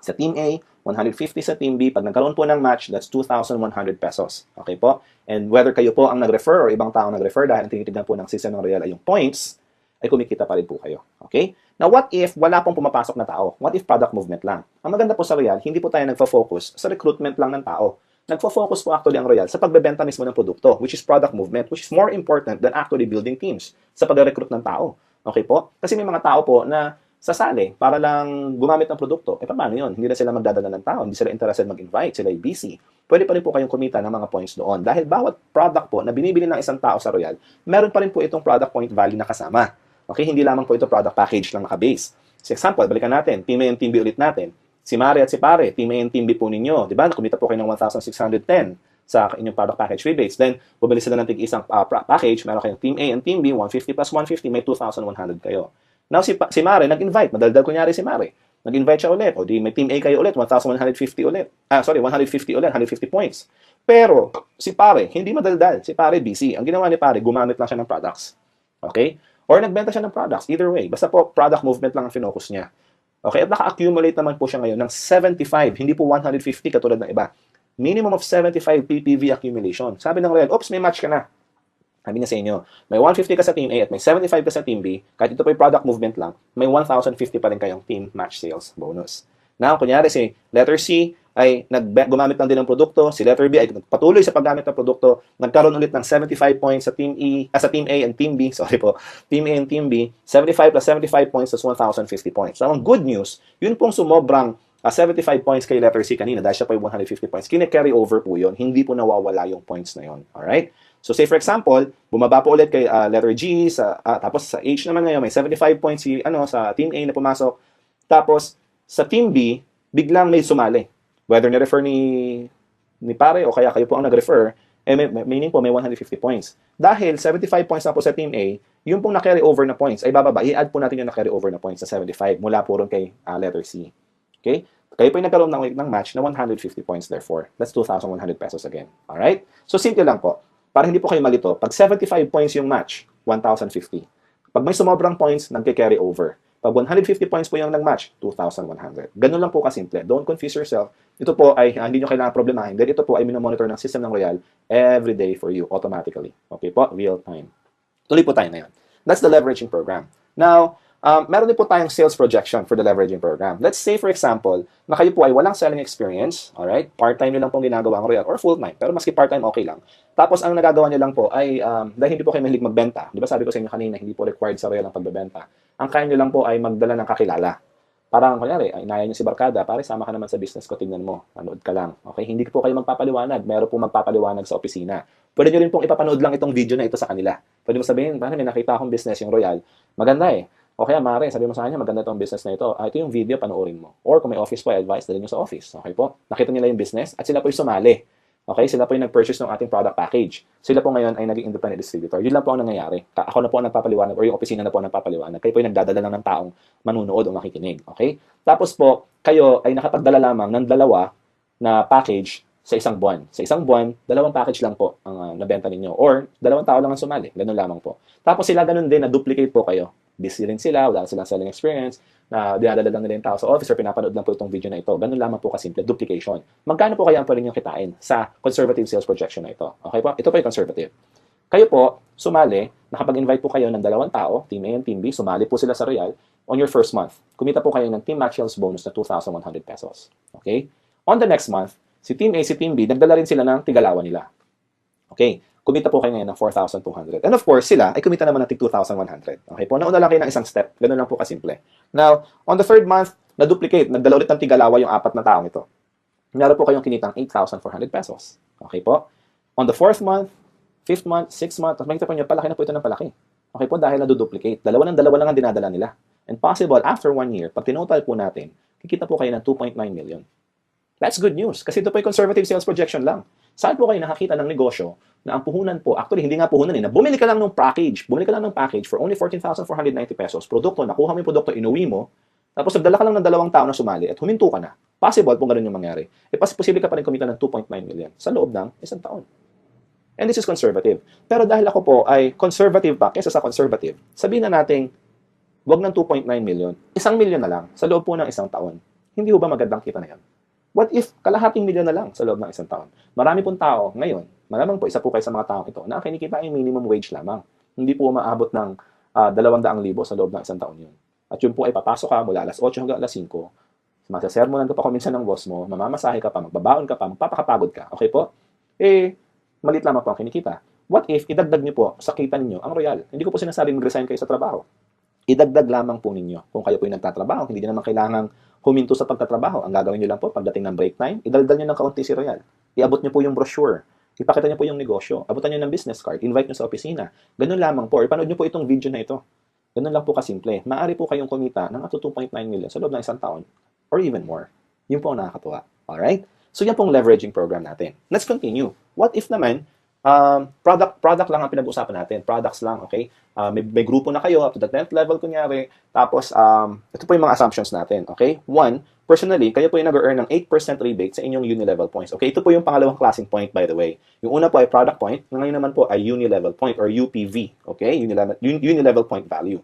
sa Team A, 150 sa Team B. Pag nagkaroon po ng match, that's 2,100 pesos. Okay po? And whether kayo po ang nag-refer or ibang tao nag-refer dahil ang tinitignan po ng system ng Royal ay yung points, ay kumikita pa rin po kayo. Okay? Now, what if wala pong pumapasok na tao? What if product movement lang? Ang maganda po sa Royal, hindi po tayo nagfo-focus sa recruitment lang ng tao. Nagfo-focus po actually ang Royal sa pagbebenta mismo ng produkto, which is product movement, which is more important than actually building teams sa pag-recruit ng tao. Okay po? Kasi may mga tao po na sasali para lang gumamit ng produkto. Paano yun? Hindi na sila magdadala ng tao, hindi sila interested mag-invite, sila ay busy. Pwede pa rin po kayong kumita ng mga points doon. Dahil bawat product po na binibili ng isang tao sa Royal, meron pa rin po itong product point value na kasama. Okay, hindi lamang po ito product package lang naka-base. For example, balikan natin, Team A and Team B ulit natin. Si Mare at si Pare, Team A and Team B po ninyo. Di ba? Kumita po kayo ng 1,610. sa inyong product package rebates. Then, bumili sila ng tig-isang package, meron kayong Team A and Team B, 150 plus 150, may 2,100 kayo. Now, si Mare, nag-invite. Madaldal kunyari si Mare. Nag-invite siya ulit. O di, may Team A kayo ulit, 1,150 ulit. 150 ulit, 150 points. Pero, si Pare, hindi madaldal. Si Pare, busy. Ang ginawa ni Pare, gumamit lang siya ng products. Okay? Or nagbenta siya ng products. Either way. Basta po, product movement lang ang finocus niya. Okay? At naka-accumulate naman po siya ngayon ng 75. Hindi po 150 katulad ng iba. Minimum of 75 PPV accumulation. Sabi ng Royal, oops, may match ka na. Sabi niya sa inyo, may 150 ka sa Team A at may 75 ka sa Team B, kahit ito po yung product movement lang, may 1,050 pa rin kayong team match sales bonus. Now, kunyari si letter C ay gumamit lang din ng produkto, si letter B ay patuloy sa paggamit ng produkto, nagkaroon ulit ng 75 points sa Team sa Team A and Team B, Team A and Team B, 75 plus 75 points is 1,050 points. So, ang good news, yun pong sumobrang 75 points kay letter C kanina dahil siya po yung 150 points. Kine-carry over po yun. Hindi po nawawala yung points na yun. Alright? So, say for example, bumaba po ulit kay letter G, tapos sa H naman ngayon, may 75 points sa Team A na pumasok. Tapos, sa Team B, biglang may sumali. Whether ni-refer ni Pare o kaya kayo po ang nag-refer, meaning po may 150 points. Dahil 75 points na po sa Team A, yung pong na-carry over na points ay bababa. I-add po natin yung na-carry over na points sa 75 mula po ron kay letter C. Okay? Kayo po yung nagkaroon ng match na 150 points therefore. That's 2,100 pesos again. Alright? So, simple lang po. Para hindi po kayo malito, pag 75 points yung match, 1,050. Pag may sumobrang points, nagke-carry over. Pag 150 points po yung nag-match, 2,100. Ganun lang po kasimple. Don't confuse yourself. Ito po ay hindi nyo kailangan problemahin. Dahil ito po ay minomonitor ng system ng Royal every day for you, automatically. Okay po? Real time. Tuloy po tayo na yan. That's the leveraging program. Now, meron din po tayong sales projection for the leveraging program. Let's say, for example, na kayo po ay walang selling experience, alright? Part-time nyo lang pong ginagawa ang Royal or full-time. Pero maski part-time, okay lang. Tapos, ang nagagawa nyo lang po ay, dahil hindi po kayo mahilig magbenta, di ba sabi ko sa inyo kanina, hindi po required sa Royal ang pagbebenta. Ang kaya nyo lang po ay magdala ng kakilala. Parang, kunyari, inaya nyo si Barkada, pare, sama ka naman sa business ko, tignan mo, manood ka lang. Okay? Hindi po kayo magpapaliwanag. Meron po magpapaliwanag sa opisina. Pwede nyo rin pong ipapanood lang itong video na ito sa kanila. Pwede mo sabihin, parang may nakita akong business yung Royal. Maganda eh. O kaya, Mare, sabi mo sa kanya, maganda itong business na ito. Ito yung video, panoorin mo. Or kung may office po, advice, dalhin nyo sa office. Okay po? Nakita nila yung business at sila po yung sumali. Okay? Sila po yung nag-purchase ng ating product package. Sila po ngayon ay naging independent distributor. Yun lang po ang nangyayari. Ako na po ang nagpapaliwanag or yung opisina na po ang nagpapaliwanag. Kayo po yung nagdadala lang ng taong manunood o makikinig. Okay? Tapos po, kayo ay nakapagdala lamang ng dalawa na package sa isang buwan. Sa isang buwan, dalawang package lang po ang nabenta ninyo. Or, dalawang tao lang ang sumali. Ganun lamang po. Tapos sila ganun din, na-duplicate po kayo. Busy rin sila, wala silang selling experience, na dinadala lang nila yung tao sa office or pinapanood lang po itong video na ito. Ganun lamang po kasimple, duplication. Magkano po kaya ang pwede nyo kitain sa conservative sales projection na ito? Okay po? Ito po yung conservative. Kayo po, sumali, nakapag-invite po kayo ng dalawang tao, Team A and Team B, sumali po sila sa Royal on your first month. Kumita po kayo ng Team Match Sales bonus na 2,100 pesos. Okay? On the next month, si Team A, si Team B, nagdala rin sila ng tigalawa nila. Okay? Kumita po kayo ngayon ng 4,200. And of course, sila ay kumita naman ng 2,100. Okay po? Nauna lang kayo ng isang step. Ganun lang po kasimple. Now, on the third month, na-duplicate. Nagdala ulit ng tigalawa yung apat na taong ito. Meron po kayong kinitang 8,400 pesos. Okay po? On the fourth month, fifth month, sixth month, makikita po nyo, palaki na po ito ng palaki. Okay po? Dahil na-duplicate. Dalawa lang ang dinadala nila. And possible, after 1 year, pag tinotal po natin, kikita po kayo ng 2.9 million. That's good news. Kasi ito po yung conservative sales projection lang. Saan po kayo nakakita ng negosyo na ang puhunan po, actually hindi nga puhunan na bumili ka lang ng package for only 14,490 pesos, produkto, nakuha mo yung produkto, inuwi mo, tapos nagdala ka lang ng dalawang tao na sumali at huminto ka na. Possible kung ganun yung mangyari. Posible ka pa rin kumita ng 2.9 million sa loob ng isang taon. And this is conservative. Pero dahil ako po ay conservative pa kesa sa conservative, sabihin na natin, wag ng 2.9 million, 1 million na lang sa loob po ng isang taon. Hindi ho ba magandang kita na yan? What if kalahating milyon na lang sa loob ng isang taon? Marami pong tao ngayon, malamang po isa po kayo sa mga taong ito, na kinikita ay minimum wage lamang. Hindi po maabot ng 200,000 sa loob ng isang taon yun. At yun po ay papasok ka mula alas 8 hanggang alas 5, masasermonan ka pa kuminsan ng boss mo, mamamasahe ka pa, magbabaon ka pa, magpapakapagod ka. Okay po? Malit lamang po ang kinikita. What if idagdag niyo po sa kita ninyo ang Royal? Hindi ko po sinasabing mag-resign kayo sa trabaho. Idagdag lamang po ninyo. Kung kayo po yung nagtatrabaho, hindi naman kailangang huminto sa pagtatrabaho. Ang gagawin nyo lang po, pagdating ng break time, idaldal nyo ng kaunti si Royal. Iabot nyo po yung brochure. Ipakita nyo po yung negosyo. Abutan nyo ng business card. Invite nyo sa opisina. Ganun lamang po. Ipanood nyo po itong video na ito. Ganun lang po kasimple. Maaari po kayong kumita ng up to 2.9 million sa loob ng isang taon or even more. Yun po ang nakakatuwa. Alright? So yan pong leveraging program natin. Let's continue. What if naman, product lang ang pinag-usapan natin. Products lang, okay? May grupo na kayo up to the 10th level kunyari. Tapos, ito po yung mga assumptions natin, okay? One, personally, kayo po yung nag-earn ng 8% rebate sa inyong uni-level points. Okay, ito po yung pangalawang klaseng point, by the way. Yung una po ay product point, ngayon naman po ay uni-level point or UPV. Okay, uni-level point value.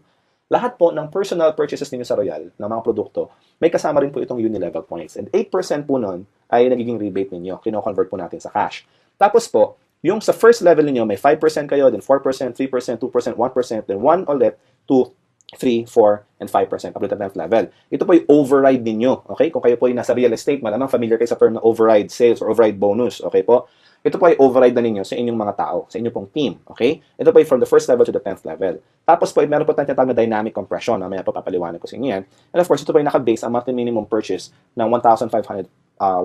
Lahat po ng personal purchases ninyo sa Royal, ng mga produkto, may kasama rin po itong uni-level points. And 8% po nun ay nagiging rebate ninyo. Kino-convert po natin sa cash. Tapos po, yung sa first level ninyo, may 5% kayo, then 4%, 3%, 2%, 1%, then 1 ulit, 2, 3, 4, and 5% up to the 10th level. Ito po yung override ninyo. Okay? Kung kayo po yung nasa real estate, malamang familiar kayo sa term na override sales or override bonus. Okay po? Ito po ay override na ninyo sa inyong mga tao, sa inyong pong team. Okay? Ito po ay from the first level to the 10th level. Tapos po, meron po tayong tinatawag na dynamic compression. Mamaya po papaliwanag ko sa inyo yan. And of course, ito po ay naka-base ang monthly minimum purchase ng 1,500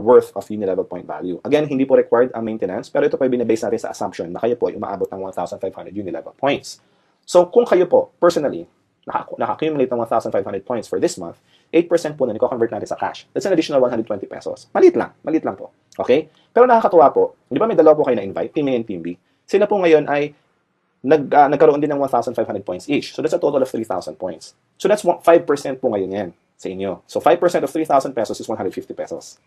worth of uni-level point value. Again, hindi po required ang maintenance, pero ito po ay binabase natin sa assumption na kayo po ay umaabot ng 1,500 uni-level points. So, kung kayo po, personally, naka-accumulate ng 1,500 points for this month, 8% po na niko-convert natin sa cash. That's an additional 120 pesos. Maliit lang po. Okay? Pero nakakatuwa po, di ba may dalawa po kayo na-invite, Team A and Team B? Sila po ngayon ay nagkaroon din ng 1,500 points each. So that's a total of 3,000 points. So that's 5% po ngayon yan sa inyo. So 5% of 3,000 pesos is 150 pesos.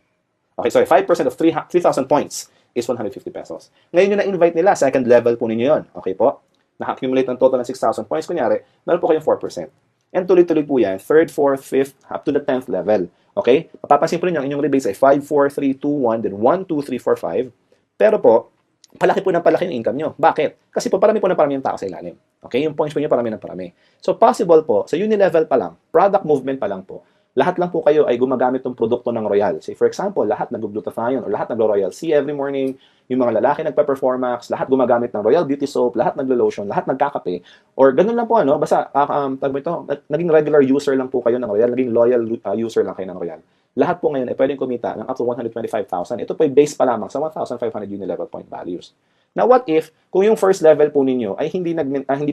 Okay, sorry, 5% of 3,000 points is 150 pesos. Ngayon yung na-invite nila, second level po ninyo yun. Okay po? Naka-accumulate ng total ng 6,000 points. Kunyari, meron po kayong 4%. And tuloy-tuloy po yan, 3rd, 4th, 5th, up to the 10th level. Okay? Mapapansin po ninyo, ang inyong rebates ay 5, 4, 3, 2, 1, then 1, 2, 3, 4, 5. Pero po, palaki po ng palaki yung income nyo. Bakit? Kasi po parami yung tao sa ilalim. Okay? Yung points po nyo parami ng parami. So possible po, sa uni-level pa lang, product movement pa lang po, lahat lang po kayo ay gumagamit ng produkto ng Royal. Say for example, lahat nag-glutathione or lahat naglo-Royal C every morning, yung mga lalaki nagpa-Performax, lahat gumagamit ng Royal Beauty Soap, lahat naglo-lotion, lahat nagkakape, or ganun lang po basta naging regular user lang po kayo ng Royal, naging loyal user lang kayo ng Royal. Lahat po ngayon ay pwedeng kumita ng up to 125,000. Ito po ay base pa lamang sa 1,500 uni-level point values. Now what if, kung yung first level po ninyo ay hindi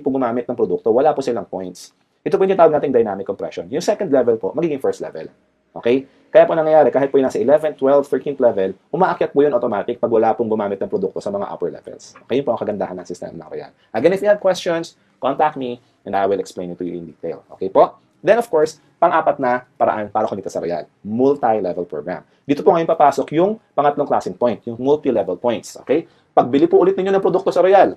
po gumamit ng produkto, wala po silang points. Ito po yung tawag nating dynamic compression. Yung second level po, magiging first level. Okay? Kaya po nangyayari, kahit po yung nasa 11th, 12th, 13th level, umaakyat po yun automatic pag wala pong gumamit ng produkto sa mga upper levels. Okay? Yun po ang kagandahan ng system ng Royal. Again, if you have questions, contact me and I will explain it to you in detail. Okay po? Then of course, pang-apat na paraan para kumita sa Royal, multi-level program. Dito po ngayon papasok yung pangatlong klaseng point, yung multi-level points. Okay? Pagbili po ulit ninyo ng produkto sa Royal,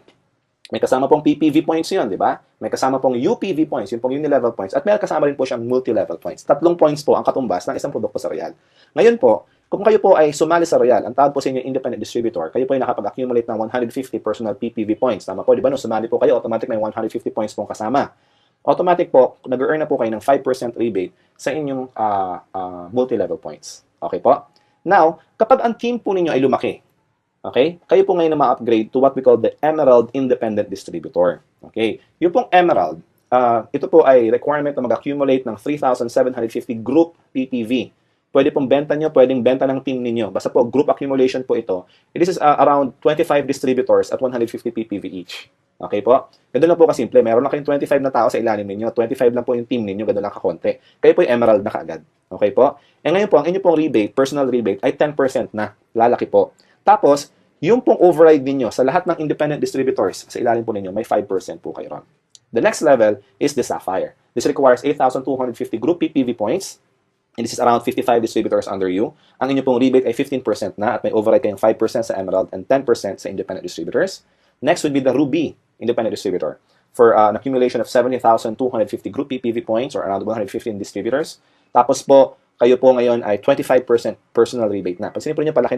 may kasama pong PPV points yun, di ba? May kasama pong UPV points, yung pong uni-level points, at may kasama rin po siyang multi-level points. 3 points po ang katumbas ng isang produkto sa Royal. Ngayon po, kung kayo po ay sumali sa Royal, ang tawag po sa inyo independent distributor, kayo po ay nakapag-accumulate ng 150 personal PPV points. Tama po, di ba? Nung sumali po kayo, automatic may 150 points pong kasama. Automatic po, nag-earn na po kayo ng 5% rebate sa inyong multi-level points. Okay po? Now, kapag ang team po ninyo ay lumaki, okay? Kayo po ngayon na ma-upgrade to what we call the Emerald Independent Distributor. Okay? Yung pong Emerald, ito po ay requirement na mag-accumulate ng 3,750 group PPV. Pwede pong benta nyo, pwedeng benta ng team ninyo. Basta po, group accumulation po ito. This is around 25 distributors at 150 PPV each. Okay po? Ganun lang po kasimple. Meron na kayong 25 na tao sa ilalim ninyo. 25 lang po yung team ninyo. Ganun lang kakonti. Kayo po yung Emerald na kaagad. Okay po? E ngayon po, ang inyo pong rebate, personal rebate, ay 10% na. Lalaki po. Tapos, yung pong override ninyo sa lahat ng independent distributors sa ilalim po ninyo, may 5% po kayo ron. The next level is the Sapphire. This requires 8,250 group PPV points, and this is around 55 distributors under you. Ang inyo pong rebate ay 15% na at may override kayong 5% sa Emerald and 10% sa independent distributors. Next would be the Ruby independent distributor for an accumulation of 70,250 group PPV points or around 115 distributors. Tapos po, kayo po ngayon ay 25% personal rebate na. Pansinin po niyo, palaki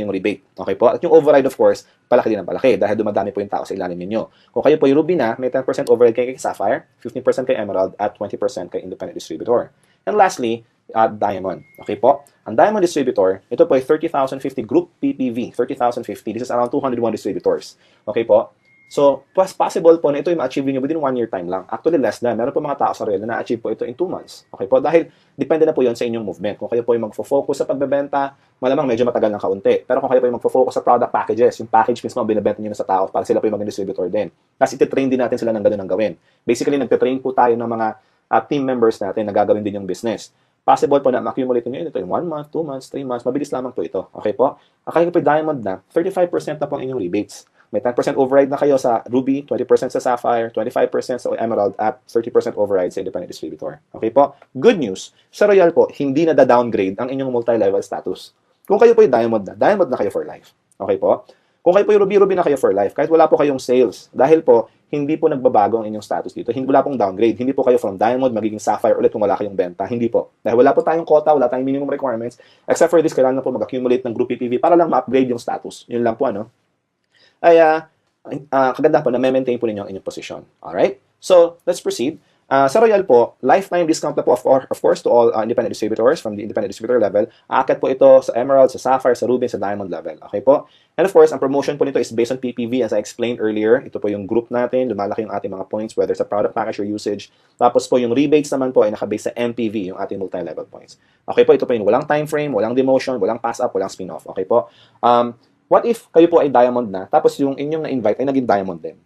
yung rebate. Okay po? At yung override, of course, palaki din ang palaki dahil dumadami po yung tao sa ilalim ninyo. Kung kayo po yung Ruby na, may 10% override kay Sapphire, 15% kay Emerald, at 20% kay Independent Distributor. And lastly, Diamond. Okay po? Ang Diamond Distributor, ito po ay 30,050 group PPV. 30,050. This is around 201 distributors. Okay po? So, possible po na ito yung ma-achieve nyo within 1 year time lang. Actually, less than. Meron po mga tao sa Royal na na-achieve po ito in 2 months. Okay po? Dahil, depende na po yun sa inyong movement. Kung kayo po yung magfo-focus sa pagbebenta, malamang medyo matagal ng kaunti. Pero kung kayo po yung magfo-focus sa product packages, yung package mismo ang binibenta nyo na sa tao para sila po yung maging distributor din. Kasi ititrain din natin sila ng ganun ang gawin. Basically, nagtitrain po tayo ng mga team members natin na gagawin din yung business. Possible po na ma-accumulate nyo ito in 1 month, 2 months, 3 months. Mabilis lamang po ito. Okay po? Kaya po diamond na, 35% na po ang inyong rebates. May 10% override na kayo sa Ruby, 20% sa Sapphire, 25% sa Emerald, at 30% override sa independent distributor. Okay po? Good news, sa Royal po, hindi na da-downgrade ang inyong multi-level status. Kung kayo po yung diamond na kayo for life. Okay po? Kung kayo po yung ruby na kayo for life, kahit wala po kayong sales, dahil po, hindi po nagbabago ang inyong status dito. Wala pong downgrade. Hindi po kayo from diamond magiging sapphire ulit kung wala kayong benta. Hindi po. Dahil wala po tayong quota, wala tayong minimum requirements. Except for this, kailangan po mag-accumulate ng group PPV para lang ma-upgrade yung status. Yun lang po, ano? Ay, kaganda po na maintain po ninyo ang inyong position. Alright? So, let's proceed. Sa Royal po, lifetime discount na po of course to all independent distributors from the independent distributor level. Aakyat po ito sa Emerald, sa Sapphire, sa Ruby, sa Diamond level. Okay po? And of course, ang promotion po nito is based on PPV as I explained earlier. Ito po yung group natin, lumalaki yung ating mga points whether sa product package or usage. Tapos po yung rebates naman po ay nakabase sa MPV, yung ating multi-level points. Okay po, ito po yung walang time frame, walang demotion, walang pass-up, walang spin-off. Okay po? What if kayo po ay Diamond na, tapos yung inyong na-invite ay naging Diamond din?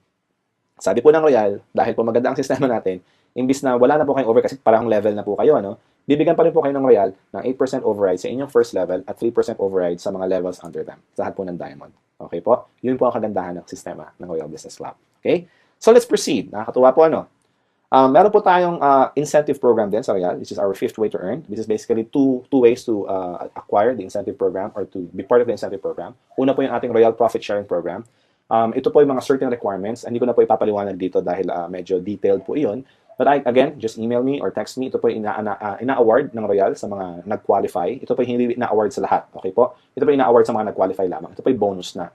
Sabi po ng Royal, dahil po maganda ang sistema natin, imbis na wala na po kayong over kasi parang level na po kayo, ano? Bibigyan pa rin po kayo ng Royal ng 8% override sa inyong first level at 3% override sa mga levels under them. Sa lahat po ng Diamond. Okay po? Yun po ang kagandahan ng sistema ng Royal Business Club. Okay? So let's proceed. Nakakatuwa po, ano? Meron po tayong incentive program din sa Royal, which is our fifth way to earn. This is basically two ways to acquire the incentive program or to be part of the incentive program. Una po yung ating Royal Profit Sharing Program. Ito po yung mga certain requirements. Hindi ko na po ipapaliwanag dito dahil medyo detailed po iyon. But again, just email me or text me. Ito po yung ina-award ng Royal sa mga nag-qualify. Ito po yung hindi ina-award sa lahat. Okay po? Ito po yung ina-award sa mga nag-qualify lamang. Ito po yung bonus na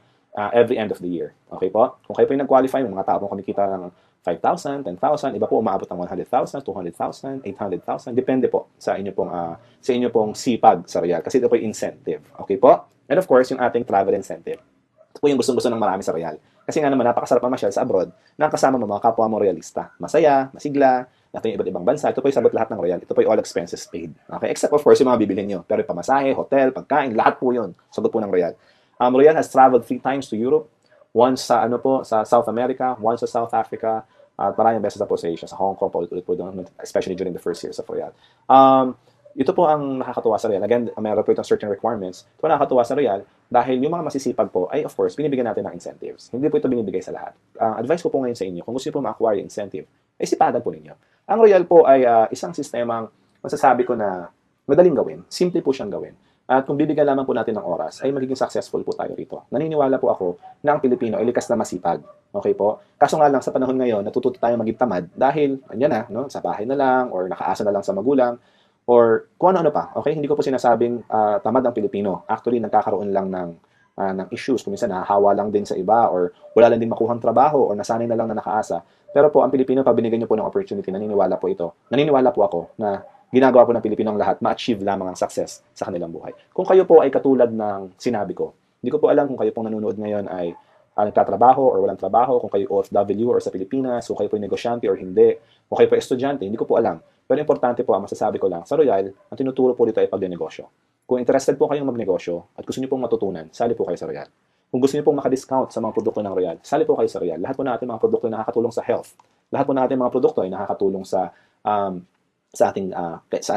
every end of the year. Okay po? Kung kayo po yung nag-qualify, may mga tao pong kumikita ng 5,000, 10,000, iba po umabot ng 100,000, 200,000, 800,000. Depende po sa inyo pong sipag sa Royal. Kasi ito po yung incentive. Okay po? And of course, yung ating travel incentive. Ito po yung gustong-gusto ng marami sa Royal. Kasi nga naman, napakasarap mamasyal sa abroad na kasama mo mga kapwa mo Royalista. Masaya, masigla, natin yung iba't ibang bansa. Ito po yung sagot lahat ng Royal. Ito po yung all expenses paid. Okay? Except of course yung mga bibilin nyo. Pero yung pamasahe, hotel, pagkain, lahat po yun. Sagot po ng Royal. Royal has traveled 3 times to Europe. Once sa sa South America, once sa South Africa, at maraming beses na po sa Asia, sa Hong Kong, ulit po doon, especially during the first years of Royal. Ito po ang nakakatuwa sa Royal. Again, mayroon po itong certain requirements. Ito nakakatuwa sa Royal dahil yung mga masisipag po ay, of course, binibigyan natin ng incentives. Hindi po ito binibigay sa lahat. Advice ko po ngayon sa inyo, kung gusto niyo po ma-acquire yung incentive, ay sipagan po ninyo. Ang Royal po ay isang sistemang masasabi ko na madaling gawin. Simple po siyang gawin. At kung bibigyan lamang po natin ng oras, ay magiging successful po tayo rito. Naniniwala po ako na ang Pilipino ay likas na masipag. Okay po? Kaso nga lang sa panahon ngayon, natututo tayo maging tamad dahil, andyan na, no? Sa bahay na lang, or nakaasa na lang sa magulang, or kung ano-ano pa. Okay? Hindi ko po sinasabing tamad ang Pilipino. Actually, nagkakaroon lang ng issues. Kung minsan nahahawa lang din sa iba, or wala lang din makuhang trabaho, or nasanay na lang na nakaasa. Pero po, ang Pilipino, pag binigyan nyo po ng opportunity, naniniwala po ito. Naniniwala po ako na ginagawa po ng Pilipino ang lahat, ma-achieve lamang ang success sa kanilang buhay. Kung kayo po ay katulad ng sinabi ko, hindi ko po alam kung kayo pong nanonood ngayon ay nagtatrabaho or walang trabaho, kung kayo OFW or sa Pilipinas, kung kayo po ay negosyante or hindi, kung kayo po ay estudyante, hindi ko po alam. Pero importante po, ang masasabi ko lang, sa Royal, ang tinuturo po dito ay pagnegosyo. Kung interested po kayong magnegosyo at gusto niyo pong matutunan, sali po kayo sa Royal. Kung gusto niyo pong makadiscount sa mga produkto ng Royal, sali po kayo sa Royal. Lahat po natin mga produkto ay nakakatulong sa health. Lahat po natin mga produkto ay nakakatulong sa ating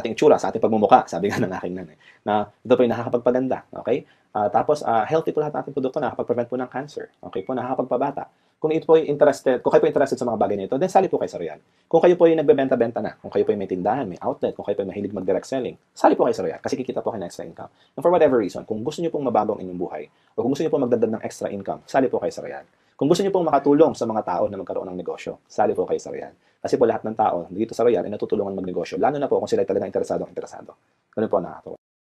itsura, sa ating pagmumukha, sabi nga ng aking nanay, na ito po ay nakakapagpaganda. Okay? Tapos, healthy po lahat nating produkto, nakakapag-prevent po ng cancer. Okay po, nakakapagpabata. Kung ito po ay interested, kung kayo po interested sa mga bagay nito, then sali po kayo sa Royal. Kung kayo po ay nagbebenta-benta na, kung kayo po ay may tindahan, may outlet, kung kayo po ay mahilig mag-direct selling, sali po kayo sa Royal kasi kikita po kayo ng extra income. And for whatever reason, kung gusto niyo pong mababaw ang inyong buhay, o kung gusto niyo pong magdagdag ng extra income, sali po kayo sa Royal. Kung gusto niyo pong makatulong sa mga tao na magkaroon ng negosyo, sali po kayo sa Royal. Kasi po lahat ng tao dito sa Royal ay natutulungan magnegosyo, lalo na po kung sila ay talagang interesado. Ganun po nakakatawa.